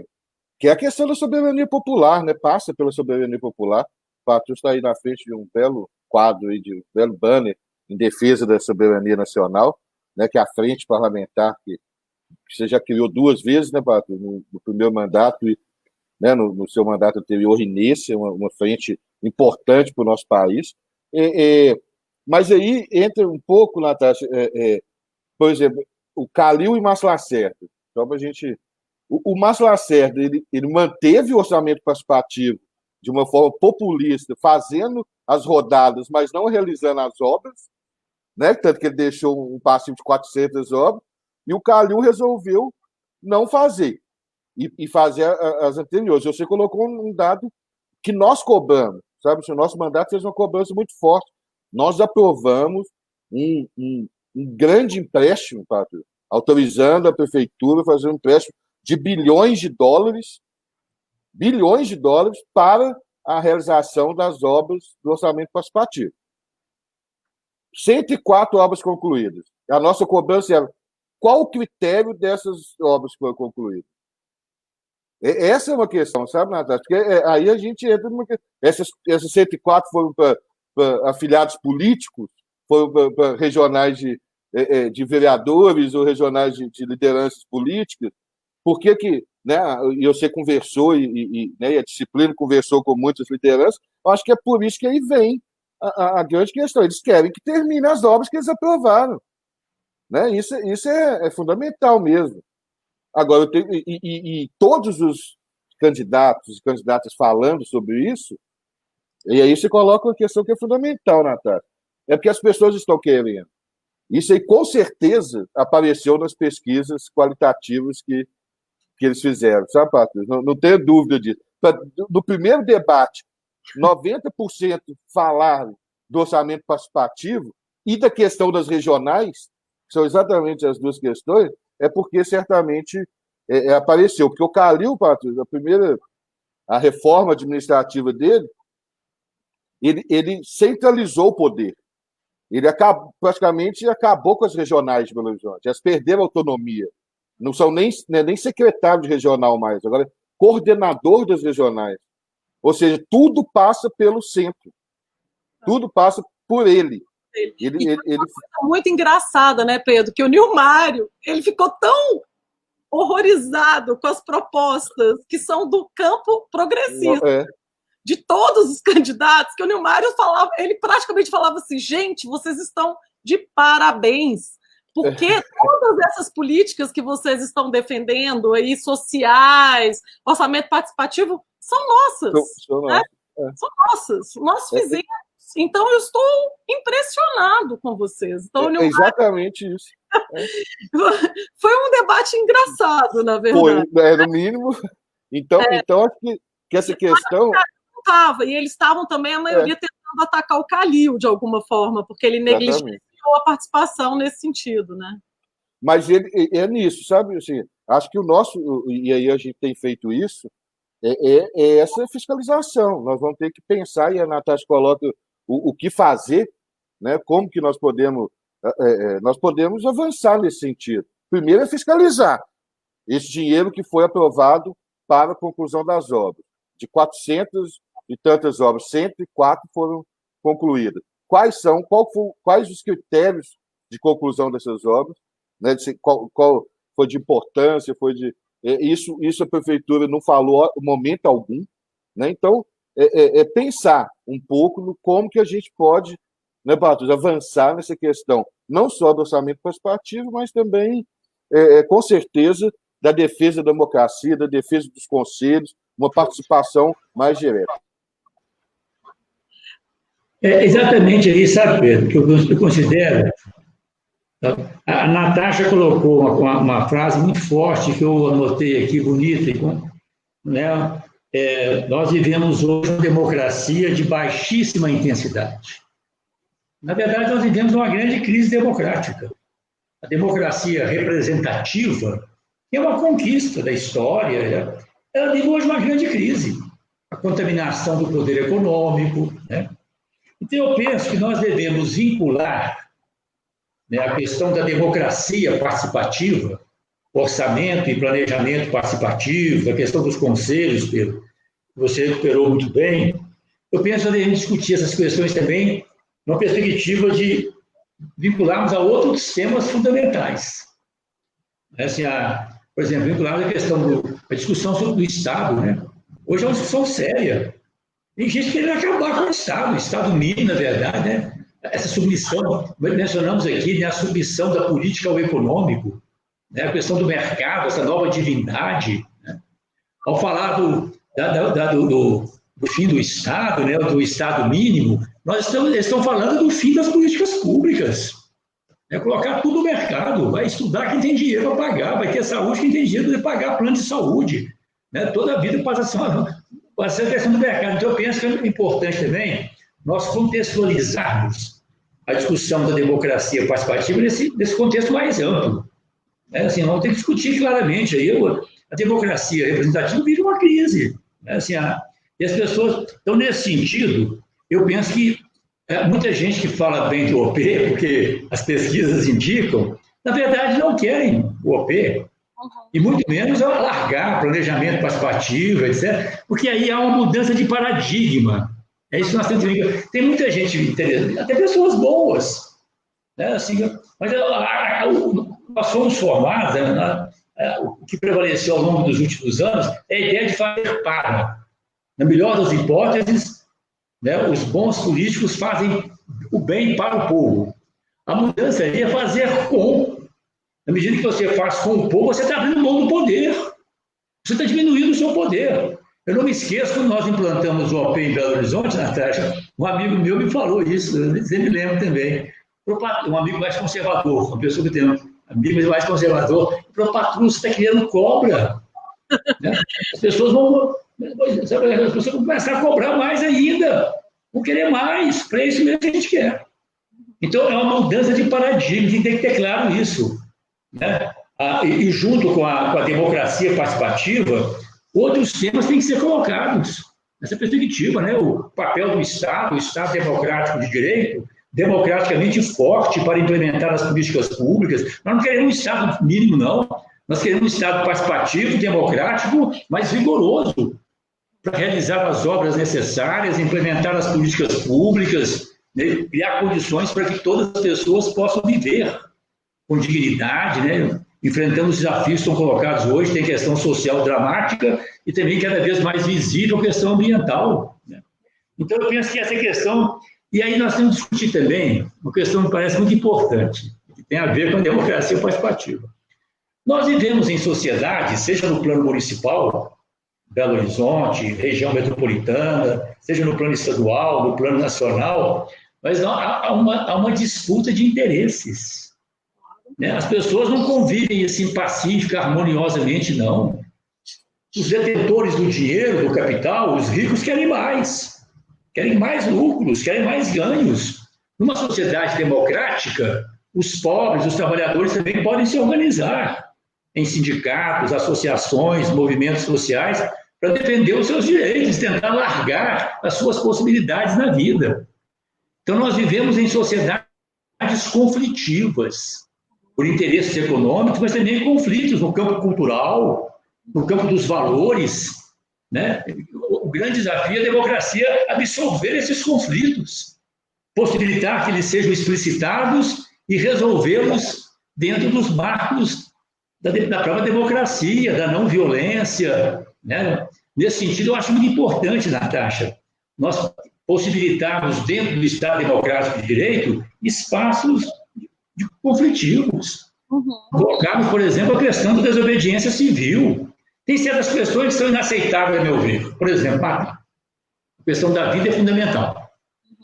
Que é a questão da soberania popular, né? Passa pela soberania popular. O Patrício está aí na frente de um belo quadro, de um belo banner em defesa da soberania nacional, né? Que é a frente parlamentar que você já criou 2 vezes, né, Patrício? No primeiro mandato e, né, no seu mandato anterior, e nesse, uma frente importante para o nosso país. Mas aí entra um pouco, Natasha, por exemplo, o Calil e Márcio Lacerda. Só para a gente. O Márcio Lacerda, ele manteve o orçamento participativo de uma forma populista, fazendo as rodadas, mas não realizando as obras, né? Tanto que ele deixou um passivo de 400 obras, e o Calil resolveu não fazer, e fazer as anteriores. Você colocou um dado que nós cobramos, sabe? O nosso mandato fez uma cobrança muito forte. Nós aprovamos um grande empréstimo, Patrício, autorizando a prefeitura a fazer um empréstimo de bilhões de dólares para a realização das obras do orçamento participativo. 104 obras concluídas. A nossa cobrança era qual o critério dessas obras que foram concluídas? Essa é uma questão, sabe, Natasha? Porque aí a gente entra numa questão. Essas 104 foram para afiliados políticos, foram para regionais de vereadores ou regionais de lideranças políticas. Por que, né, e você conversou né, a disciplina conversou com muitas lideranças, eu acho que é por isso que aí vem a grande questão. Eles querem que termine as obras que eles aprovaram. Né? Isso é fundamental mesmo. Agora, todos os candidatos e candidatas falando sobre isso, e aí você coloca uma questão que é fundamental, Natália. É porque as pessoas estão querendo. Isso aí, com certeza, apareceu nas pesquisas qualitativas que eles fizeram, sabe, Patrícia? Não tenho dúvida disso. No primeiro debate, 90% falaram do orçamento participativo e da questão das regionais, que são exatamente as duas questões, é porque certamente apareceu. Porque o Calil, Patrícia, a reforma administrativa dele, ele centralizou o poder. Ele praticamente acabou com as regionais de Belo Horizonte. Elas perderam a autonomia. Não são nem secretário de regional mais, agora é coordenador das regionais. Ou seja, tudo passa pelo centro. Tudo passa por ele. Ele coisa muito engraçada, né, Pedro? Que o Nilmário, ele ficou tão horrorizado com as propostas que são do campo progressista. De todos os candidatos, que o Nilmário falava, ele praticamente falava assim, gente, vocês estão de parabéns, porque todas essas políticas que vocês estão defendendo aí, sociais, orçamento participativo, são nossas. Né? São nossas. Nós fizemos. Então, eu estou impressionado com vocês. Então, exatamente isso. Foi um debate engraçado, na verdade. Foi, no mínimo. Então acho que essa questão... E eles estavam também, a maioria, tentando atacar o Calil, de alguma forma, porque ele negligenciou a participação nesse sentido, né? Mas ele é nisso, sabe? Assim, acho que o nosso, e aí a gente tem feito isso, é essa fiscalização. Nós vamos ter que pensar, e a Natasha coloca o que fazer, né? Como que nós podemos avançar nesse sentido. Primeiro é fiscalizar esse dinheiro que foi aprovado para a conclusão das obras. De 400 e tantas obras, 104 foram concluídas. Quais os critérios de conclusão dessas obras? Né? Qual foi de importância? Isso a prefeitura não falou em momento algum. Né? Então, pensar um pouco no como que a gente pode, né, Bartos, avançar nessa questão, não só do orçamento participativo, mas também, com certeza, da defesa da democracia, da defesa dos conselhos, uma participação mais direta. Exatamente aí, sabe, Pedro, que eu considero. A Natasha colocou uma frase muito forte que eu anotei aqui, bonita, né? Nós vivemos hoje uma democracia de baixíssima intensidade. Na verdade, nós vivemos uma grande crise democrática. A democracia representativa é uma conquista da história, ela vive hoje uma grande crise. A contaminação do poder econômico, né? Então, eu penso que nós devemos vincular, né, a questão da democracia participativa, orçamento e planejamento participativo, a questão dos conselhos, Pedro, que você recuperou muito bem. Eu penso que devemos discutir essas questões também numa perspectiva de vincularmos a outros temas fundamentais. Assim, por exemplo, vincularmos a questão da discussão sobre o Estado, né? Hoje é uma discussão séria. Tem gente querendo acabar com o Estado mínimo, na verdade, né? Essa submissão, mencionamos aqui, né, a submissão da política ao econômico, né, a questão do mercado, essa nova divindade. Né? Ao falar do fim do Estado, né, do Estado mínimo, eles estão falando do fim das políticas públicas. É colocar tudo no mercado, vai estudar quem tem dinheiro para pagar, vai ter saúde quem tem dinheiro para pagar plano de saúde. Né? Toda a vida passa a ser a questão do mercado. Então, eu penso que é importante também nós contextualizarmos a discussão da democracia participativa nesse contexto mais amplo. Assim, nós temos que discutir claramente aí, a democracia representativa vive uma crise. Né? Assim, e as pessoas... Então, nesse sentido, eu penso que muita gente que fala bem do OP, porque as pesquisas indicam, na verdade, não querem o OP, e muito menos alargar planejamento participativo, etc., porque aí há uma mudança de paradigma. É isso que nós temos que ver. Tem muita gente interessante, até pessoas boas, né? Assim, mas nós fomos formados, né? O que prevaleceu ao longo dos últimos anos é a ideia de fazer para. Na melhor das hipóteses, né, os bons políticos fazem o bem para o povo. A mudança aí é fazer com. Na medida que você faz com o povo, você está abrindo mão do poder. Você está diminuindo o seu poder. Eu não me esqueço, quando nós implantamos o OP em Belo Horizonte, Natasha, um amigo meu me falou isso, você me lembra também. Um amigo mais conservador, uma pessoa que tem um amigo mais conservador, para o patrão, você está criando cobra. Né? As pessoas vão começar a cobrar mais ainda, vão querer mais, para isso mesmo que a gente quer. Então, é uma mudança de paradigma, tem que ter claro isso. Né? E junto com a democracia participativa, outros temas têm que ser colocados nessa perspectiva, né? O papel do Estado, o Estado democrático de direito, democraticamente forte para implementar as políticas públicas. Nós não queremos um Estado mínimo, não. Nós queremos um Estado participativo, democrático, mas rigoroso, para realizar as obras necessárias, implementar as políticas públicas, né? Criar condições para que todas as pessoas possam viver com dignidade, né? Enfrentando os desafios que estão colocados hoje, tem questão social dramática e também cada vez mais visível a questão ambiental. Né? Então, eu penso que essa questão... E aí nós temos que discutir também uma questão que me parece muito importante, que tem a ver com a democracia participativa. Nós vivemos em sociedade, seja no plano municipal, Belo Horizonte, região metropolitana, seja no plano estadual, no plano nacional, mas há uma disputa de interesses. né? As pessoas não convivem assim pacífica, harmoniosamente, não. Os detentores do dinheiro, do capital, os ricos querem mais lucros, querem mais ganhos. Numa sociedade democrática, os pobres, os trabalhadores também podem se organizar em sindicatos, associações, movimentos sociais, para defender os seus direitos, tentar largar as suas possibilidades na vida. Então, nós vivemos em sociedades conflitivas, por interesses econômicos, mas também conflitos no campo cultural, no campo dos valores, né? O grande desafio é a democracia absorver esses conflitos, possibilitar que eles sejam explicitados e resolvê-los dentro dos marcos da própria democracia, da não violência, né? Nesse sentido, eu acho muito importante, Natasha, nós possibilitarmos dentro do Estado Democrático de Direito espaços conflitivos. Colocarmos, por exemplo, a questão da desobediência civil. Tem certas questões que são inaceitáveis, a meu ver. Por exemplo, a questão da vida é fundamental.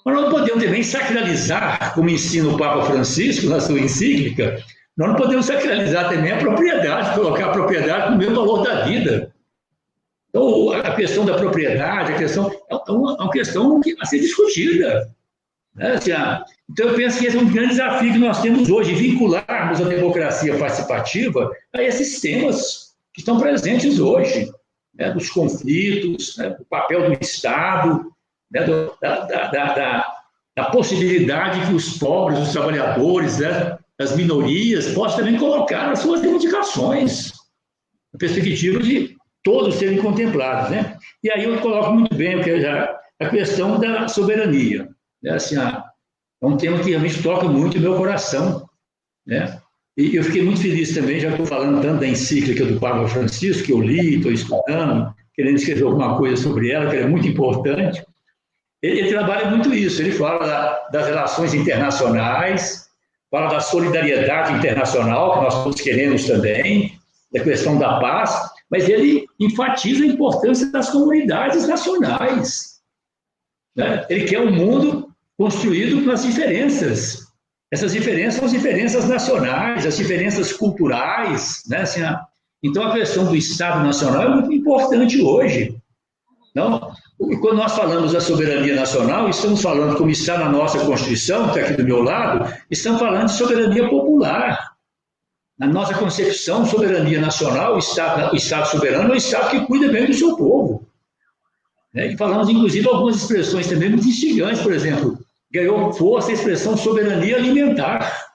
Mas nós não podemos também sacralizar, como ensina o Papa Francisco na sua encíclica, nós não podemos sacralizar também a propriedade, colocar a propriedade no mesmo valor da vida. Então, a questão da propriedade, é uma questão a ser discutida. Né? Então, eu penso que esse é um grande desafio que nós temos hoje, vincularmos a democracia participativa a esses temas que estão presentes hoje, né? Dos conflitos, né? Do papel do Estado, né? Da possibilidade que os pobres, os trabalhadores, né? As minorias possam também colocar as suas reivindicações, na perspectiva de todos serem contemplados, né? E aí eu coloco muito bem a questão da soberania. Né? É um tema que realmente toca muito o meu coração, né? E eu fiquei muito feliz também, já estou falando tanto da encíclica do Papa Francisco, que eu li, estou estudando, querendo escrever alguma coisa sobre ela, que é muito importante. Ele trabalha muito isso, ele fala das relações internacionais, fala da solidariedade internacional, que nós todos queremos também, da questão da paz, mas ele enfatiza a importância das comunidades nacionais. Né? Ele quer um mundo construído pelas diferenças. Essas diferenças são as diferenças nacionais, as diferenças culturais. Né? Então, a questão do Estado Nacional é muito importante hoje. Não? E quando nós falamos da soberania nacional, estamos falando, como está na nossa Constituição, que está aqui do meu lado, estamos falando de soberania popular. Na nossa concepção, soberania nacional, o Estado soberano é o Estado que cuida bem do seu povo. E falamos, inclusive, algumas expressões também muito instigantes, por exemplo, ganhou força a expressão soberania alimentar.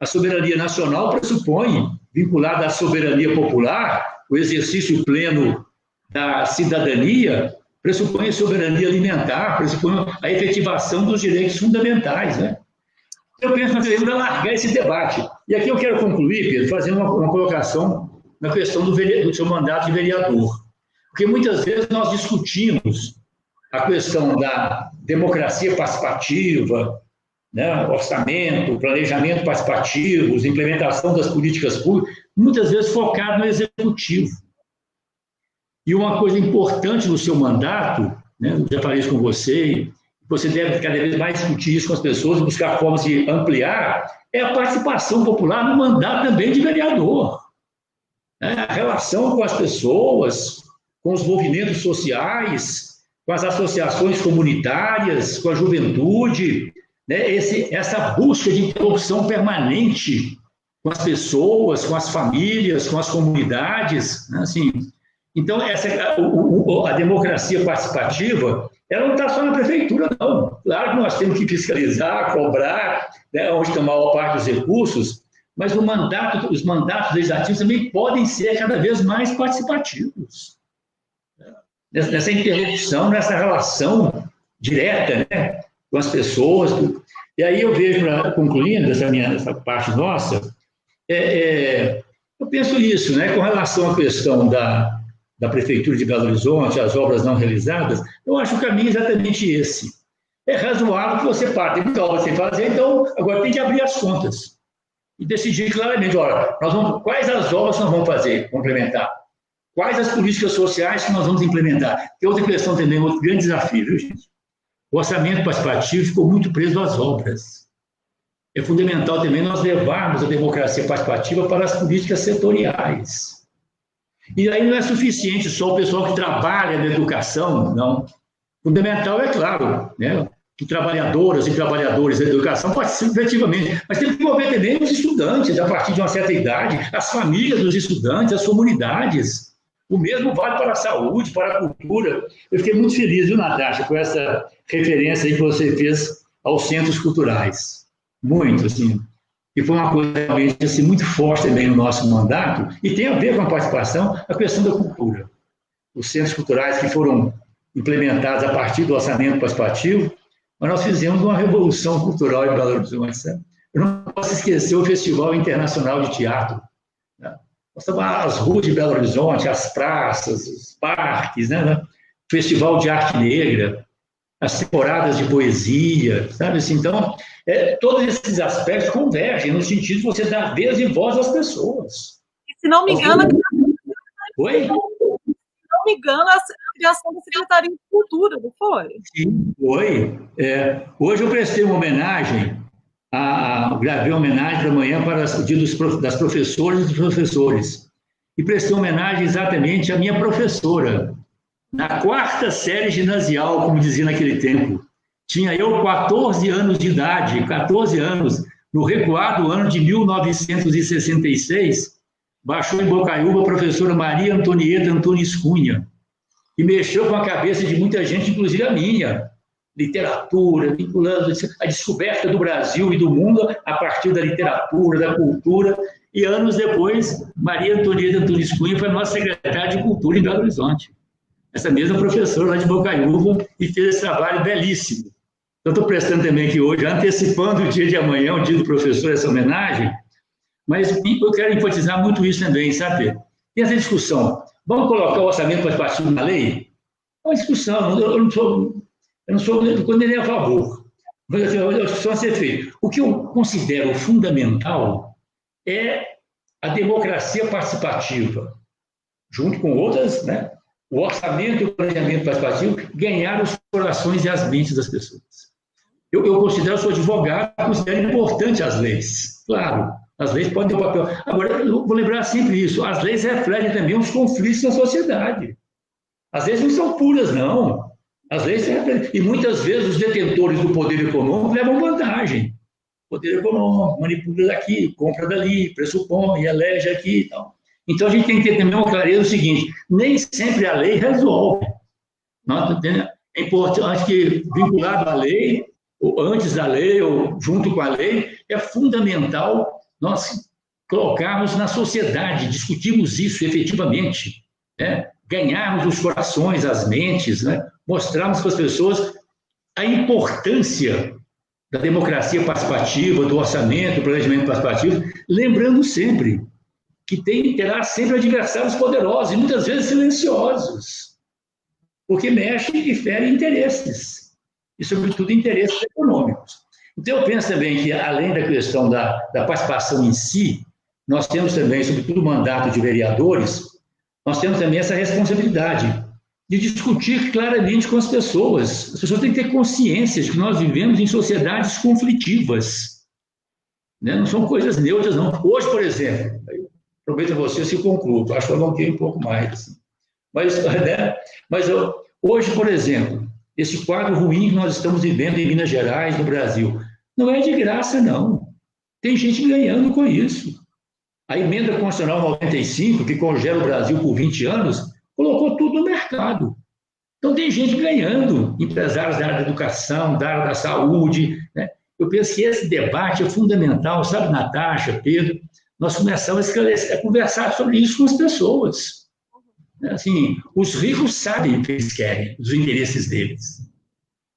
A soberania nacional pressupõe, vinculada à soberania popular, o exercício pleno da cidadania, pressupõe a soberania alimentar, pressupõe a efetivação dos direitos fundamentais, né? Eu penso que nós devemos alargar esse debate. E aqui eu quero concluir, Pedro, fazendo uma colocação na questão do seu mandato de vereador. Porque muitas vezes nós discutimos a questão da democracia participativa, né, orçamento, planejamento participativo, implementação das políticas públicas, muitas vezes focado no executivo. E uma coisa importante no seu mandato, né, eu já falei isso com você deve cada vez mais discutir isso com as pessoas, buscar formas de ampliar, é a participação popular no mandato também de vereador. A relação com as pessoas, com os movimentos sociais, com as associações comunitárias, com a juventude, né? Essa busca de interlocução permanente com as pessoas, com as famílias, com as comunidades, né? Então, a democracia participativa, ela não está só na prefeitura, não. Claro que nós temos que fiscalizar, cobrar, né, onde está a maior parte dos recursos, mas os mandatos legislativos também podem ser cada vez mais participativos. Nessa interlocução, nessa relação direta, né, com as pessoas. E aí eu vejo, concluindo essa parte nossa, eu penso isso, né, com relação à questão da Prefeitura de Belo Horizonte, as obras não realizadas, eu acho que o caminho é exatamente esse. É razoável que você parte, tem muita obra sem fazer, então agora tem que abrir as contas e decidir claramente, olha, quais as obras nós vamos fazer, complementar, quais as políticas sociais que nós vamos implementar. Tem outra questão também, outro grande desafio, viu, gente? O orçamento participativo ficou muito preso às obras. é fundamental também nós levarmos a democracia participativa para as políticas setoriais. E aí não é suficiente só o pessoal que trabalha na educação, não. Fundamental, é claro, né, que trabalhadoras e trabalhadores da educação participem efetivamente, mas tem que envolver também os estudantes, a partir de uma certa idade, as famílias dos estudantes, as comunidades. O mesmo vale para a saúde, para a cultura. Eu fiquei muito feliz, viu, Natasha, com essa referência aí que você fez aos centros culturais. Muito, assim. E foi uma coisa realmente assim, muito forte também no nosso mandato, e tem a ver com a participação, a questão da cultura. Os centros culturais que foram implementados a partir do orçamento participativo, mas nós fizemos uma revolução cultural em Belo Horizonte. Sabe? Eu não posso esquecer o Festival Internacional de Teatro. Né? As ruas de Belo Horizonte, as praças, os parques, né? Festival de Arte Negra, as temporadas de poesia, sabe? Assim, então, todos esses aspectos convergem no sentido de você dar vez e voz às pessoas. Se não me engano, Oi? Se não me engano, a criação da Secretaria de Cultura, não foi? Sim, foi. Hoje eu prestei uma homenagem, gravei uma homenagem para amanhã para o dia das professoras e dos professores. E prestei homenagem exatamente à minha professora, na 4ª série ginasial, como dizia naquele tempo. Tinha eu 14 anos de idade, 14 anos, no recuado ano de 1966, baixou em Bocaiúva a professora Maria Antonieta Antunes Cunha, e mexeu com a cabeça de muita gente, inclusive a minha. Literatura, vinculando a descoberta do Brasil e do mundo a partir da literatura, da cultura, e anos depois, Maria Antonieta Antunes Cunha foi nossa secretária de Cultura em Belo Horizonte. Essa mesma professora lá de Bocaiúva, e fez esse trabalho belíssimo. Eu estou prestando também aqui hoje, antecipando o dia de amanhã, o dia do professor, essa homenagem, mas eu quero enfatizar muito isso também, sabe? E essa discussão, vamos colocar o orçamento participativo na lei? É uma discussão, eu não sou quando ele é a favor, mas é uma discussão a ser feita. O que eu considero fundamental é a democracia participativa, junto com outras, né? O orçamento e o planejamento participativo, ganhar os corações e as mentes das pessoas. Eu considero, eu sou advogado, considero importante as leis. Claro, as leis podem ter um papel. Agora, eu vou lembrar sempre isso, as leis refletem também os conflitos da sociedade. As leis não são puras, não. As leis refletem. E muitas vezes os detentores do poder econômico levam vantagem. O poder econômico manipula daqui, compra dali, pressupõe, elege aqui e tal. Então, a gente tem que ter também uma clareza do seguinte, nem sempre a lei resolve. É importante que, vinculado à lei, ou antes da lei, ou junto com a lei, é fundamental nós colocarmos na sociedade, discutirmos isso efetivamente, né? Ganharmos os corações, as mentes, né? Mostrarmos para as pessoas a importância da democracia participativa, do orçamento, do planejamento participativo, lembrando sempre que terá sempre adversários poderosos, e muitas vezes silenciosos, porque mexem e ferem interesses, e, sobretudo, interesses econômicos. Então, eu penso também que, além da questão da participação em si, nós temos também, sobretudo, o mandato de vereadores, nós temos também essa responsabilidade de discutir claramente com as pessoas. As pessoas têm que ter consciência de que nós vivemos em sociedades conflitivas, né? Não são coisas neutras, não. Hoje, por exemplo, prometo a você se concluo, acho que eu alonguei um pouco mais. Assim. Mas hoje, por exemplo, esse quadro ruim que nós estamos vivendo em Minas Gerais, no Brasil, não é de graça, não. Tem gente ganhando com isso. A emenda constitucional 95, que congela o Brasil por 20 anos, colocou tudo no mercado. Então, tem gente ganhando, empresários da área da educação, da área da saúde. Né? Eu penso que esse debate é fundamental, sabe, Natasha, Pedro? Nós começamos a conversar sobre isso com as pessoas. Assim, os ricos sabem o que eles querem, os interesses deles.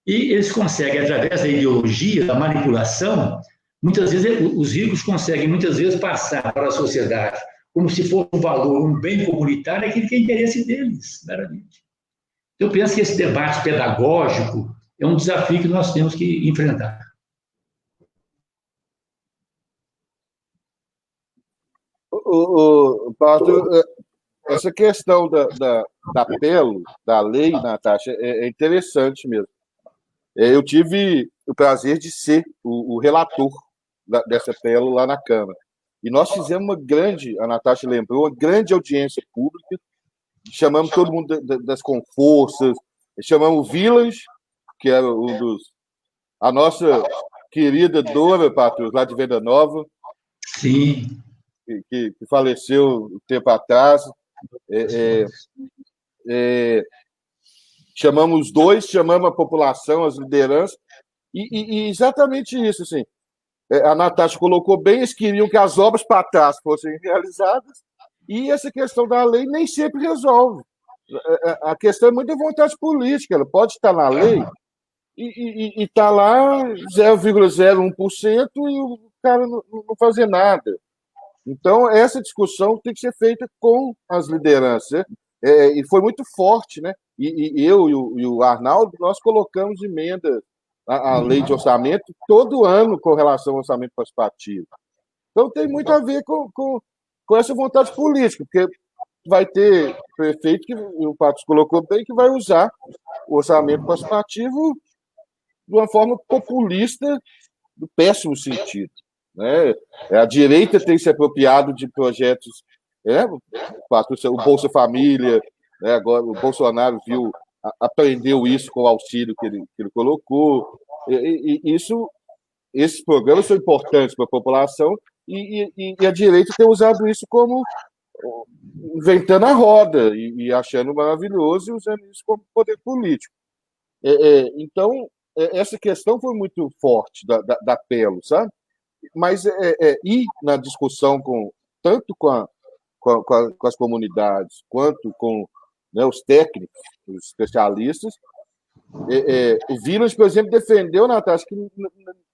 E eles conseguem, através da ideologia, da manipulação, muitas vezes, os ricos conseguem, muitas vezes, passar para a sociedade como se fosse um valor, um bem comunitário, aquilo que é interesse deles, meramente. Eu penso que esse debate pedagógico é um desafio que nós temos que enfrentar. Paulo, essa questão da apelo, da lei, Natasha, é interessante mesmo. Eu tive o prazer de ser o relator dessa PELO lá na Câmara. E nós fizemos uma grande, a Natasha lembrou, uma grande audiência pública, chamamos todo mundo das Conforças, chamamos o Village, que era a nossa querida Dora, Patrus, lá de Venda Nova, sim, que faleceu um tempo atrás. Chamamos os dois, chamamos a população, as lideranças, e exatamente isso, assim, a Natasha colocou bem, eles queriam que as obras para trás fossem realizadas, e essa questão da lei nem sempre resolve. A questão é muita vontade política, ela pode estar na lei e está lá 0,01% e o cara não fazer nada. Então, essa discussão tem que ser feita com as lideranças, e foi muito forte, né? E eu e o Arnaldo, nós colocamos emenda à lei de orçamento todo ano com relação ao orçamento participativo. Então, tem muito a ver com essa vontade política, porque vai ter prefeito, que o Patos colocou bem, que vai usar o orçamento participativo de uma forma populista, do péssimo sentido. Né? A direita tem se apropriado de projetos, o Bolsa Família, né? Agora o Bolsonaro aprendeu isso com o auxílio que ele colocou. Esses programas são importantes para a população e a direita tem usado isso como inventando a roda e achando maravilhoso e usando isso como poder político. Então, essa questão foi muito forte da PELO, sabe? Mas ir na discussão tanto com as comunidades quanto com, né, os técnicos, os especialistas. O Village, por exemplo, defendeu, Natasha, que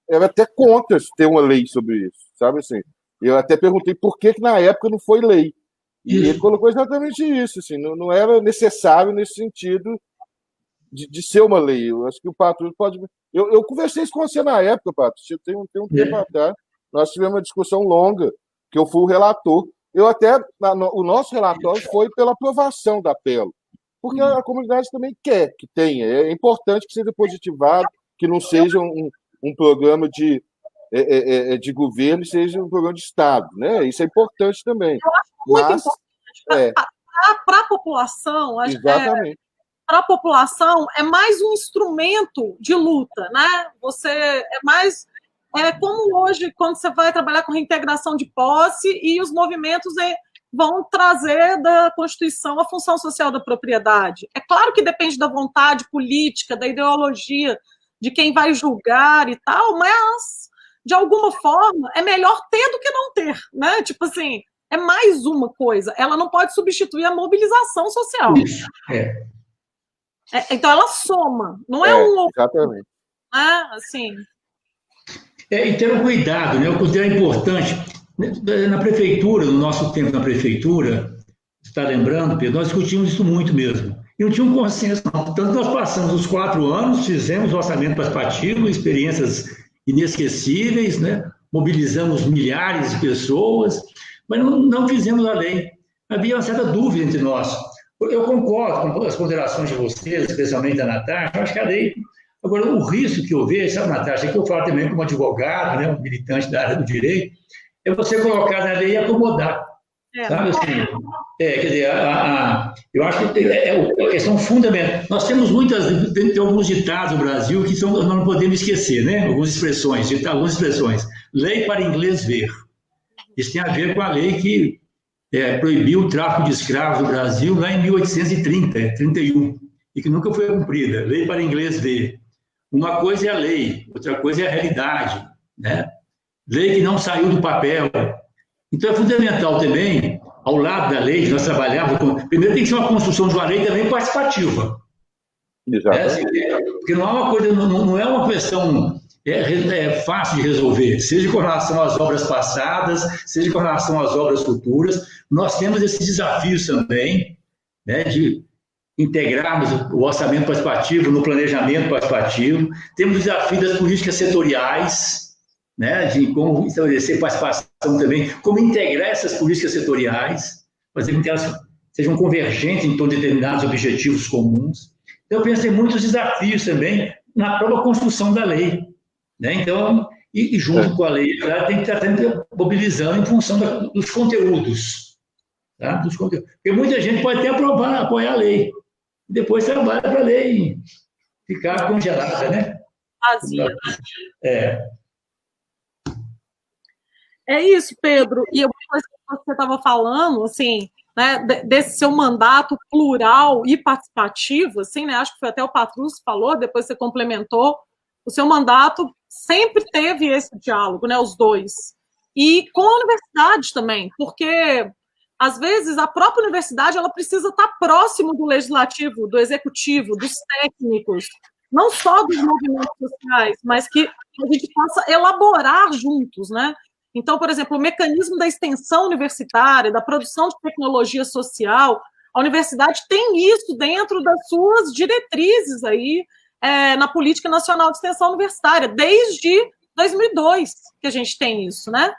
era até contra ter uma lei sobre isso, sabe assim? Eu até perguntei por que na época não foi lei. E ele colocou exatamente isso, assim, não era necessário nesse sentido de ser uma lei. Eu acho que o Patrus pode... Eu conversei isso com você na época, Patrus, tem um tempo atrás. Nós tivemos uma discussão longa, que eu fui o relator. O nosso relatório foi pela aprovação da PELO, porque a comunidade também quer que tenha. É importante que seja positivado, que não seja um programa de governo, seja um programa de Estado. Né? Isso é importante também. Eu acho muito importante para a população. Exatamente. Para a população é mais um instrumento de luta, né? Você é mais como hoje, quando você vai trabalhar com reintegração de posse e os movimentos vão trazer da Constituição a função social da propriedade. É claro que depende da vontade política, da ideologia de quem vai julgar e tal, mas, de alguma forma, é melhor ter do que não ter, né? Tipo assim, é mais uma coisa. Ela não pode substituir a mobilização social. Isso, então, ela soma, não é exatamente. Né? Assim... E ter um cuidado, né? Eu considero importante. Na prefeitura, no nosso tempo na prefeitura, você está lembrando, Pedro, nós discutimos isso muito mesmo. E não tinha um consenso, não. Portanto, nós passamos os 4 anos, fizemos orçamento participativo, experiências inesquecíveis, né? Mobilizamos milhares de pessoas, mas não fizemos a lei. Havia uma certa dúvida entre nós. Eu concordo com as ponderações de vocês, especialmente da Natasha, eu acho que a lei... Agora, o risco que eu vejo, sabe, Natasha, que eu falo também como advogado, né, um militante da área do direito, é você colocar na lei e acomodar. Sabe assim? Quer dizer, eu acho que é uma questão fundamental. Nós temos tem alguns ditados no Brasil que nós não podemos esquecer, né? Algumas expressões. Lei para inglês ver. Isso tem a ver com a lei que proibiu o tráfico de escravos no Brasil lá em 1831, e que nunca foi cumprida. Lei para inglês ver. Uma coisa é a lei, outra coisa é a realidade, né? Lei que não saiu do papel. Então, é fundamental também, ao lado da lei, que nós trabalhamos primeiro tem que ser uma construção de uma lei também participativa. Exatamente. Porque não é uma questão fácil de resolver, seja com relação às obras passadas, seja com relação às obras futuras. Nós temos esses desafios também, né, de integrarmos o orçamento participativo no planejamento participativo. Temos o desafio das políticas setoriais, né, de como estabelecer participação também, como integrar essas políticas setoriais, fazer com que elas sejam convergentes em torno de determinados objetivos comuns. Então, eu penso em muitos desafios também na própria construção da lei. Né? Então, e junto com a lei, ela tem que estar sempre mobilizando em função dos conteúdos. Tá? Porque muita gente pode até apoiar a lei, e depois trabalha para a lei ficar congelada, né? Vazia. É isso, Pedro. E uma coisa que você estava falando, assim, né, desse seu mandato plural e participativo, assim, né, acho que foi até o Patrus que falou, depois você complementou, o seu mandato sempre teve esse diálogo, né, os dois. E com a universidade também, porque, às vezes, a própria universidade ela precisa estar próximo do legislativo, do executivo, dos técnicos, não só dos movimentos sociais, mas que a gente possa elaborar juntos, né? Então, por exemplo, o mecanismo da extensão universitária, da produção de tecnologia social, a universidade tem isso dentro das suas diretrizes aí, na Política Nacional de Extensão Universitária, desde 2002 que a gente tem isso, né?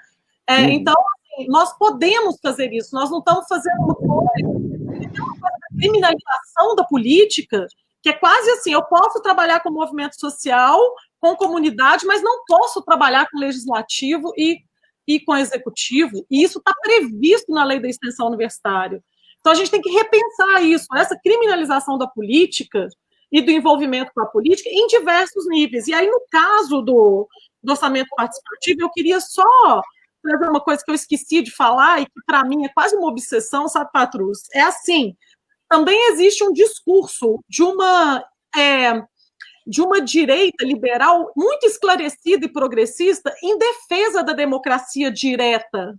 Então, assim, nós podemos fazer isso, nós não estamos fazendo uma coisa da criminalização da política, que é quase assim, eu posso trabalhar com movimento social, com comunidade, mas não posso trabalhar com legislativo e com o executivo, e isso está previsto na lei da extensão universitária. Então, a gente tem que repensar isso, essa criminalização da política e do envolvimento com a política em diversos níveis. E aí, no caso do orçamento participativo, eu queria só trazer uma coisa que eu esqueci de falar e que, para mim, é quase uma obsessão, sabe, Patrus? É assim, também existe um discurso de uma direita liberal muito esclarecida e progressista em defesa da democracia direta.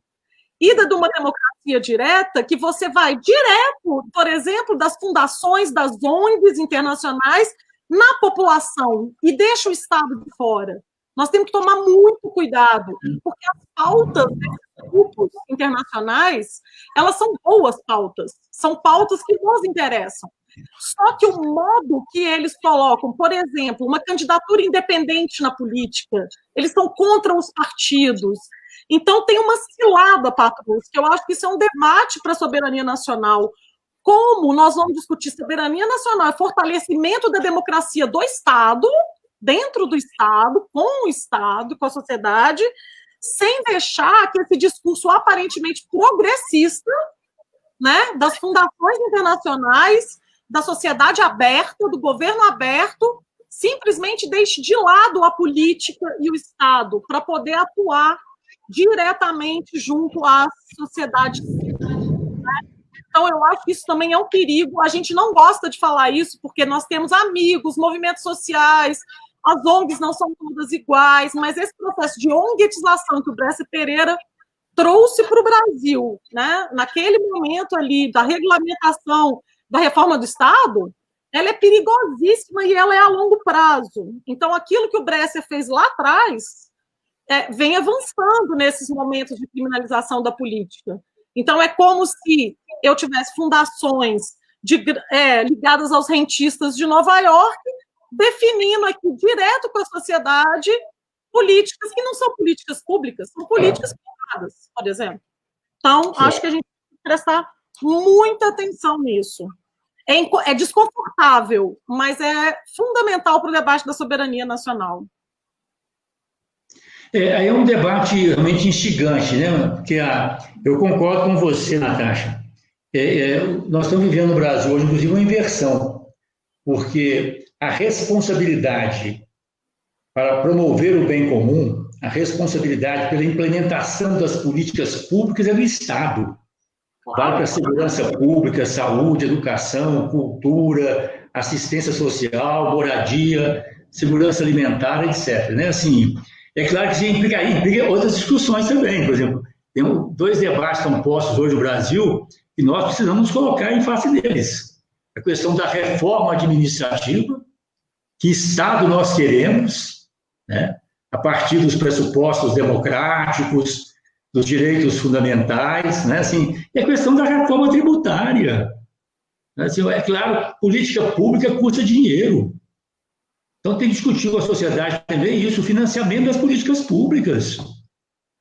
E de uma democracia direta que você vai direto, por exemplo, das fundações, das ONGs internacionais, na população, e deixa o Estado de fora. Nós temos que tomar muito cuidado, porque as pautas desses grupos internacionais, elas são boas pautas, são pautas que nos interessam. Só que o modo que eles colocam, por exemplo, uma candidatura independente na política, eles são contra os partidos. Então, tem uma cilada, Patrus, que eu acho que isso é um debate para a soberania nacional. Como nós vamos discutir soberania nacional e fortalecimento da democracia do Estado, dentro do Estado, com o Estado, com a sociedade, sem deixar que esse discurso aparentemente progressista, né, das fundações internacionais, da sociedade aberta, do governo aberto, simplesmente deixe de lado a política e o Estado para poder atuar diretamente junto à sociedade civil. Né? Então, eu acho que isso também é um perigo. A gente não gosta de falar isso, porque nós temos amigos, movimentos sociais, as ONGs não são todas iguais, mas esse processo de onguetização que o Bresser Pereira trouxe para o Brasil, né? Naquele momento ali da regulamentação da reforma do Estado, ela é perigosíssima e ela é a longo prazo. Então, aquilo que o Bresser fez lá atrás vem avançando nesses momentos de criminalização da política. Então, é como se eu tivesse fundações ligadas aos rentistas de Nova York, definindo aqui direto com a sociedade políticas que não são políticas públicas, são políticas privadas, por exemplo. Então, acho que a gente tem que prestar muita atenção nisso. É desconfortável, mas é fundamental para o debate da soberania nacional. Aí é um debate realmente instigante, né? Porque eu concordo com você, Natasha. Nós estamos vivendo no Brasil hoje, inclusive, uma inversão, porque a responsabilidade para promover o bem comum, a responsabilidade pela implementação das políticas públicas é do Estado. Vale para a segurança pública, saúde, educação, cultura, assistência social, moradia, segurança alimentar, etc. Né? Assim, é claro que isso implica outras discussões também. Por exemplo, tem 2 debates que estão postos hoje no Brasil e nós precisamos nos colocar em face deles. A questão da reforma administrativa, que Estado nós queremos, né? A partir dos pressupostos democráticos, dos direitos fundamentais, né? Assim, e a questão da reforma tributária. Né? Assim, é claro, política pública custa dinheiro. Então, tem que discutir com a sociedade também isso, o financiamento das políticas públicas.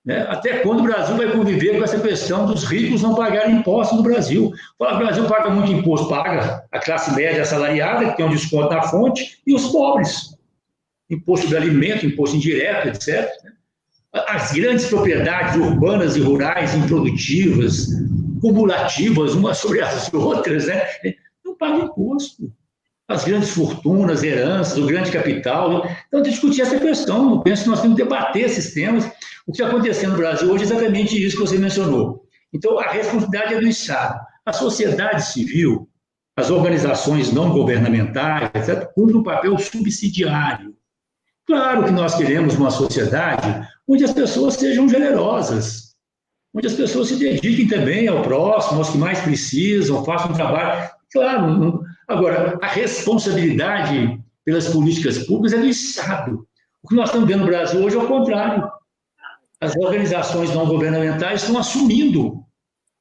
Né? Até quando o Brasil vai conviver com essa questão dos ricos não pagarem impostos no Brasil? O Brasil paga muito imposto, paga a classe média assalariada, que tem um desconto na fonte, e os pobres. Imposto de alimento, imposto indireto, etc. as grandes propriedades urbanas e rurais improdutivas, cumulativas umas sobre as outras, né? Não pagam imposto. As grandes fortunas, heranças, o grande capital. Então, discutir essa questão. Eu penso que nós temos que debater esses temas. O que está acontecendo no Brasil hoje é exatamente isso que você mencionou. Então, a responsabilidade é do Estado. A sociedade civil, as organizações não governamentais, etc., cumprem um papel subsidiário. Claro que nós queremos uma sociedade onde as pessoas sejam generosas, onde as pessoas se dediquem também ao próximo, aos que mais precisam, façam um trabalho. Claro, agora, a responsabilidade pelas políticas públicas é do Estado. O que nós estamos vendo no Brasil hoje é o contrário. As organizações não governamentais estão assumindo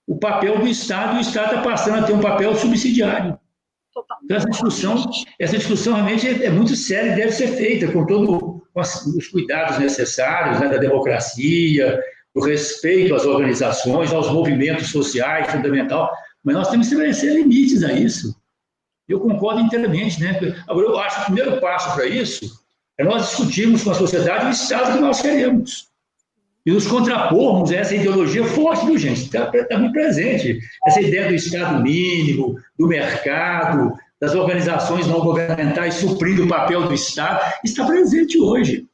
o papel do Estado e o Estado está passando a ter um papel subsidiário. Então, essa discussão realmente é muito séria e deve ser feita com todos os cuidados necessários, né, da democracia, do respeito às organizações, aos movimentos sociais, fundamental. Mas nós temos que estabelecer limites a isso. Eu concordo inteiramente, né? Agora, eu acho que o primeiro passo para isso é nós discutirmos com a sociedade o Estado que nós queremos. E nos contrapormos a essa ideologia forte, viu, gente? Está muito presente. Essa ideia do Estado mínimo, do mercado, das organizações não governamentais suprindo o papel do Estado, está presente hoje.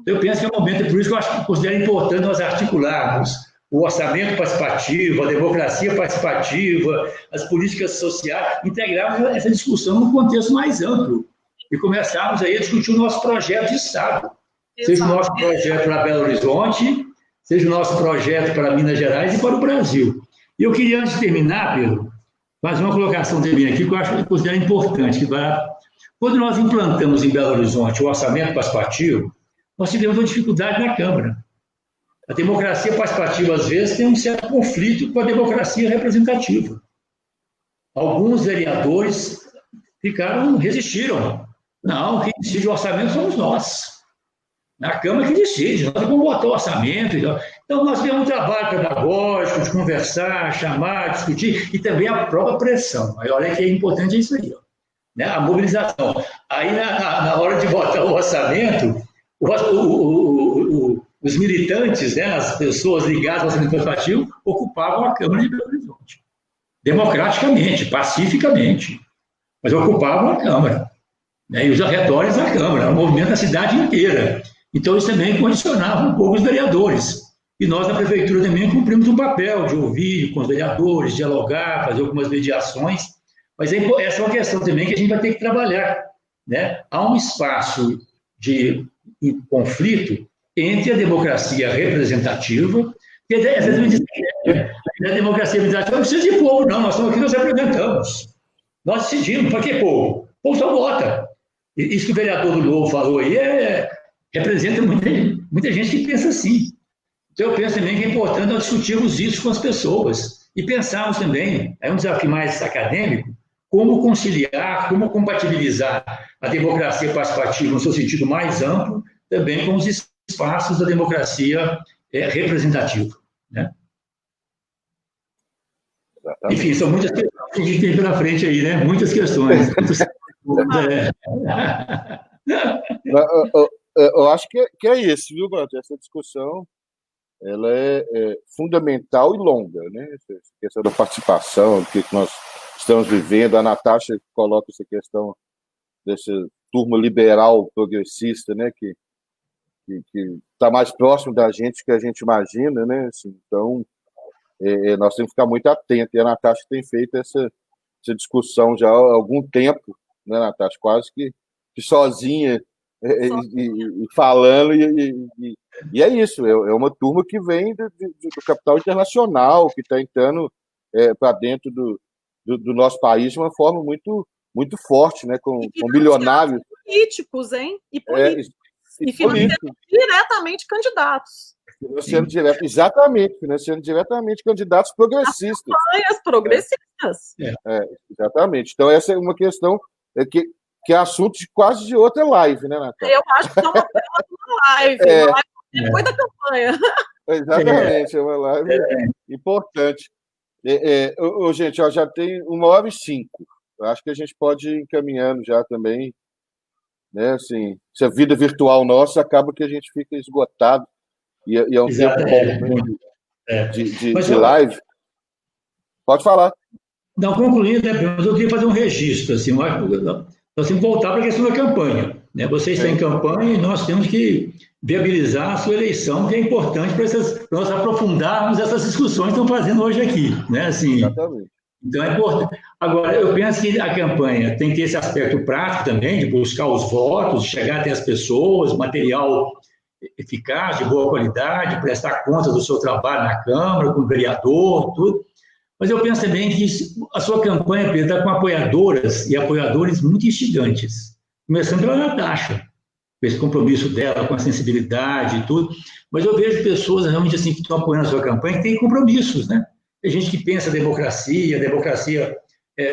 Eu penso que é um momento, por isso que eu acho que considero importante nós articularmos o orçamento participativo, a democracia participativa, as políticas sociais, integrarmos essa discussão num contexto mais amplo e começarmos aí a discutir o nosso projeto de Estado. Seja o nosso projeto para Belo Horizonte, seja o nosso projeto para Minas Gerais e para o Brasil. E eu queria, antes de terminar, Pedro, fazer uma colocação também aqui que eu acho que considero importante. Que quando nós implantamos em Belo Horizonte o orçamento participativo, nós tivemos uma dificuldade na Câmara. A democracia participativa, às vezes, tem um certo conflito com a democracia representativa. Alguns vereadores resistiram. Não, quem decide o orçamento somos nós. Na Câmara que decide, nós vamos votar o orçamento. Então, nós temos um trabalho pedagógico de conversar, chamar, discutir, e também a própria pressão. Aí, olha que é importante isso aí, ó, né? A mobilização. Aí, na hora de votar o orçamento, os militantes, né, as pessoas ligadas ao orçamento participativo, ocupavam a Câmara de Belo Horizonte. Democraticamente, pacificamente, mas ocupavam a Câmara. Né, e os arredores da Câmara, o movimento da cidade inteira. Então, isso também condicionava um pouco os vereadores. E nós, na Prefeitura, também cumprimos um papel de ouvir com os vereadores, dialogar, fazer algumas mediações. Mas essa é uma questão também que a gente vai ter que trabalhar. Né? Há um espaço de conflito entre a democracia representativa, que a democracia representativa não precisa de povo, não. Nós estamos aqui, nós representamos. Nós decidimos. Para que povo? O povo só vota. Isso que o vereador do Novo falou aí representa muita gente que pensa assim. Então, eu penso também que é importante nós discutirmos isso com as pessoas e pensarmos também, é um desafio mais acadêmico, como conciliar, como compatibilizar a democracia participativa no seu sentido mais amplo, também com os espaços da democracia representativa. Né? Enfim, são muitas questões que a gente tem pela frente aí, né? Muitas questões. Eu acho que é isso, viu, Bruno? Essa discussão ela é fundamental e longa, né? Essa questão da participação, do que nós estamos vivendo. A Natasha coloca essa questão dessa turma liberal progressista, né? Que está mais próximo da gente que a gente imagina, né? Assim, então, nós temos que ficar muito atentos. E a Natasha tem feito essa discussão já há algum tempo, né, Natasha? Quase que sozinha e falando. E é isso, é uma turma que vem do capital internacional, que está entrando para dentro do nosso país de uma forma muito, muito forte, né? Com bilionários. Políticos, hein? E políticos. E financiando diretamente candidatos. Financiando diretamente candidatos progressistas. Campanhas progressistas. Exatamente. Então, essa é uma questão que é assunto quase de outra live, né, Natália? Eu acho que é uma live. Depois da campanha. Exatamente, é uma live importante. Gente, já tem 1h05. Eu acho que a gente pode ir encaminhando já também. Né, assim, essa vida virtual nossa acaba que a gente fica esgotado e é um Exato, tempo bom de Mas, live. Pode falar. não, concluindo, né, mas eu queria fazer um registro, assim, nós temos que voltar para a questão da campanha, né? Vocês têm campanha e nós temos que viabilizar a sua eleição, que é importante para nós aprofundarmos essas discussões que estão fazendo hoje aqui, né? Assim, Exatamente. então é importante. Agora, eu penso que a campanha tem que ter esse aspecto prático também, de buscar os votos, de chegar até as pessoas, material eficaz, de boa qualidade, prestar conta do seu trabalho na Câmara, com o vereador, tudo. Mas eu penso também que a sua campanha, Pedro, está com apoiadoras e apoiadores muito instigantes, começando pela Natasha, com esse compromisso dela, com a sensibilidade e tudo. Mas eu vejo pessoas realmente assim que estão apoiando a sua campanha que têm compromissos, né? Tem gente que pensa democracia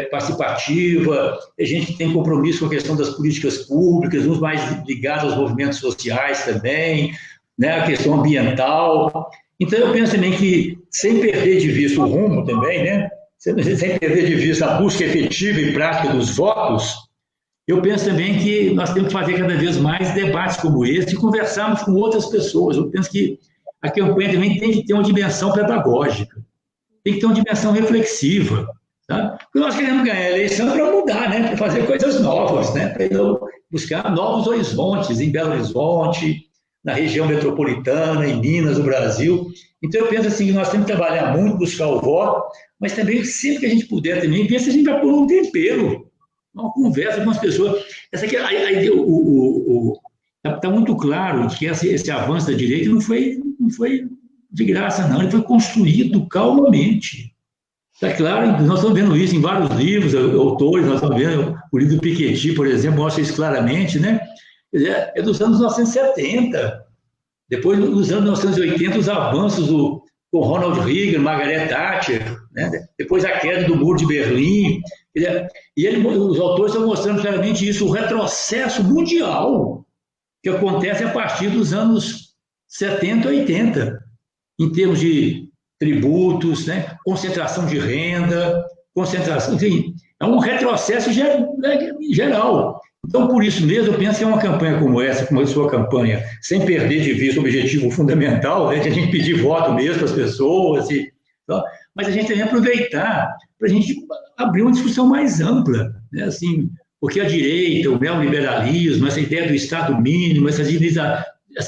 participativa, tem gente que tem compromisso com a questão das políticas públicas, uns mais ligados aos movimentos sociais também, né? A questão ambiental. Então, eu penso também que, sem perder de vista o rumo também, né? Sem perder de vista a busca efetiva e prática dos votos, eu penso também que nós temos que fazer cada vez mais debates como esse e conversarmos com outras pessoas. Eu penso que a campanha também tem que ter uma dimensão pedagógica, tem que ter uma dimensão reflexiva, tá? Porque nós queremos ganhar a eleição para mudar, né? Para fazer coisas novas, né? Para buscar novos horizontes em Belo Horizonte, na região metropolitana, em Minas, no Brasil. Então, eu penso assim, que nós temos que trabalhar muito, buscar o voto, mas também, sempre que a gente puder também, ver se a gente vai pôr um tempero, uma conversa com as pessoas. Essa aqui, está muito claro que esse avanço da direita não foi de graça, não. Ele foi construído calmamente. Está claro, nós estamos vendo isso em vários livros, autores, nós estamos vendo o livro do Piketty, por exemplo, mostra isso claramente, né? É dos anos 1970. Depois, nos anos 1980, os avanços com Ronald Reagan, Margaret Thatcher, né? Depois a queda do Muro de Berlim. Os autores estão mostrando claramente isso, o retrocesso mundial que acontece a partir dos anos 70 e 80, em termos de tributos, né? Concentração de renda, enfim, é um retrocesso geral. Então, por isso mesmo, eu penso que é uma campanha como essa, como a sua campanha, sem perder de vista o objetivo fundamental, né, de a gente pedir voto mesmo para as pessoas, mas a gente tem que aproveitar para a gente abrir uma discussão mais ampla, né, assim, porque a direita, o neoliberalismo, essa ideia do Estado mínimo, essa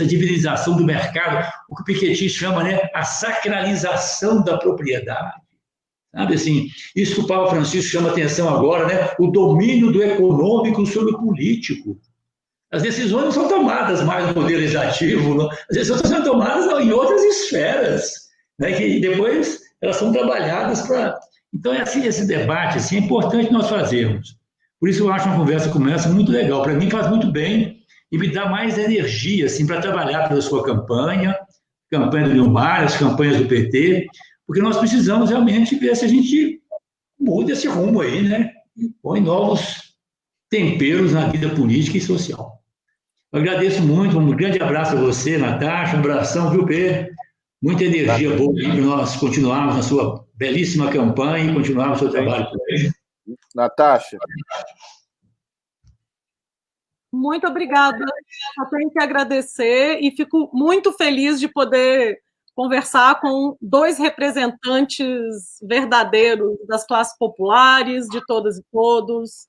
divinização do mercado, o que o Piketty chama, né, a sacralização da propriedade. Sabe assim, isso que o Papa Francisco chama atenção agora, né? O domínio do econômico sobre o político. As decisões não são tomadas mais no poder legislativo, não. As decisões estão sendo tomadas em outras esferas, né? Que depois elas são trabalhadas para... Então, assim, esse debate assim, é importante nós fazermos. Por isso eu acho uma conversa como essa muito legal. Para mim faz muito bem e me dá mais energia assim, para trabalhar pela sua campanha do Nilmar, as campanhas do PT, porque nós precisamos realmente ver se a gente muda esse rumo aí, né? E põe novos temperos na vida política e social. Eu agradeço muito, um grande abraço a você, Natasha, um abração, viu, Pedro? Muita energia boa aí para nós continuarmos na sua belíssima campanha e continuarmos o seu trabalho. Natasha. Muito obrigada. Eu tenho que agradecer e fico muito feliz de poder conversar com dois representantes verdadeiros das classes populares, de todas e todos,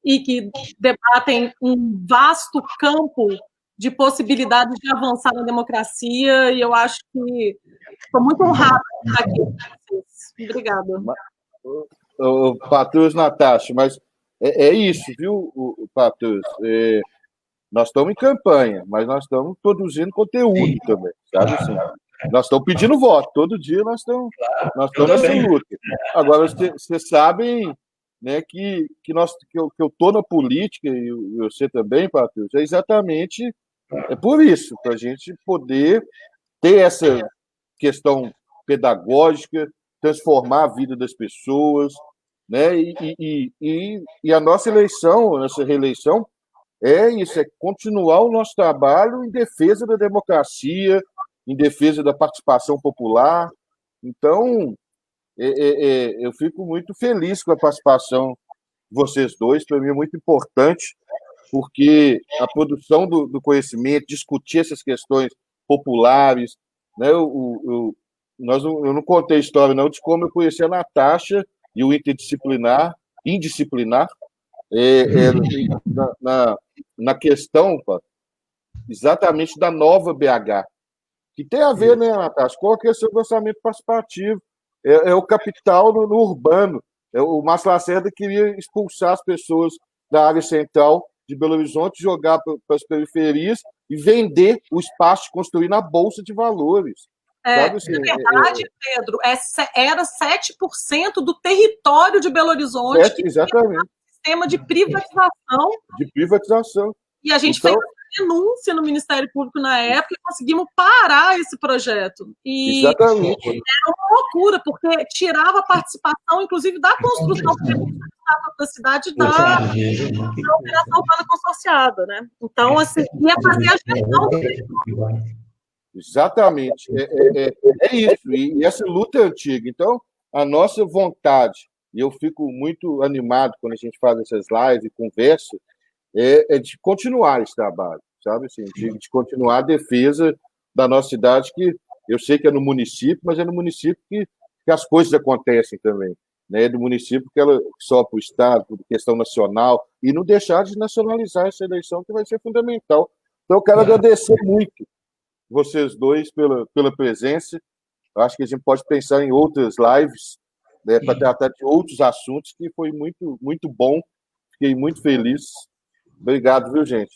e que debatem um vasto campo de possibilidades de avançar na democracia, e eu acho que estou muito honrada de estar aqui com vocês. Obrigada. Patrus, Natasha, mas é isso, viu, Patrus? Nós estamos em campanha, mas nós estamos produzindo conteúdo também, sabe assim? Nós estamos pedindo voto, todo dia nós estamos nessa luta. Agora, vocês sabem, né, que eu estou na política, e você também, Patrus, é exatamente por isso, para a gente poder ter essa questão pedagógica, transformar a vida das pessoas, né? E a nossa eleição, a nossa reeleição, é isso, é continuar o nosso trabalho em defesa da democracia, em defesa da participação popular. Então, eu fico muito feliz com a participação de vocês dois, para mim é muito importante, porque a produção do conhecimento, discutir essas questões populares, né? Eu não contei a história, não, de como eu conheci a Natasha e o indisciplinar, na questão, pá, exatamente da nova BH, que tem a ver, né, Natasha, com a questão do orçamento participativo, o capital no urbano. O Márcio Lacerda queria expulsar as pessoas da área central de Belo Horizonte, jogar para as periferias e vender o espaço de construir na Bolsa de Valores. Sabe, assim, na verdade, Pedro, era 7% do território de Belo Horizonte que exatamente. tinha um sistema de privatização. E a gente fez denúncia no Ministério Público na época e conseguimos parar esse projeto. E exatamente. Era uma loucura, porque tirava a participação, inclusive, da construção da cidade da operação urbana consorciada, né? Então, assim, ia fazer a gestão do... Exatamente. É isso. E essa luta é antiga. Então, a nossa vontade, e eu fico muito animado quando a gente faz essas lives e conversa, é de continuar esse trabalho, sabe? Assim, de continuar a defesa da nossa cidade, que eu sei que é no município, mas é no município que as coisas acontecem também. Né? É do município que ela só para o Estado, por questão nacional, e não deixar de nacionalizar essa eleição, que vai ser fundamental. Então, eu quero agradecer muito vocês dois pela presença. Eu acho que a gente pode pensar em outras lives, né, para tratar de outros assuntos, que foi muito, muito bom. Fiquei muito feliz. Obrigado, viu, gente,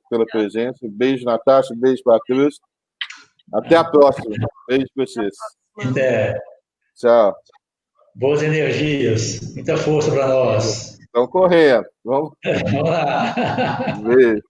pela presença. Beijo, Natasha. Beijo, Patrícia. Até a próxima. Beijo para vocês. Até. Tchau. Boas energias. Muita força para nós. Estão correndo. Vamos lá. Beijo.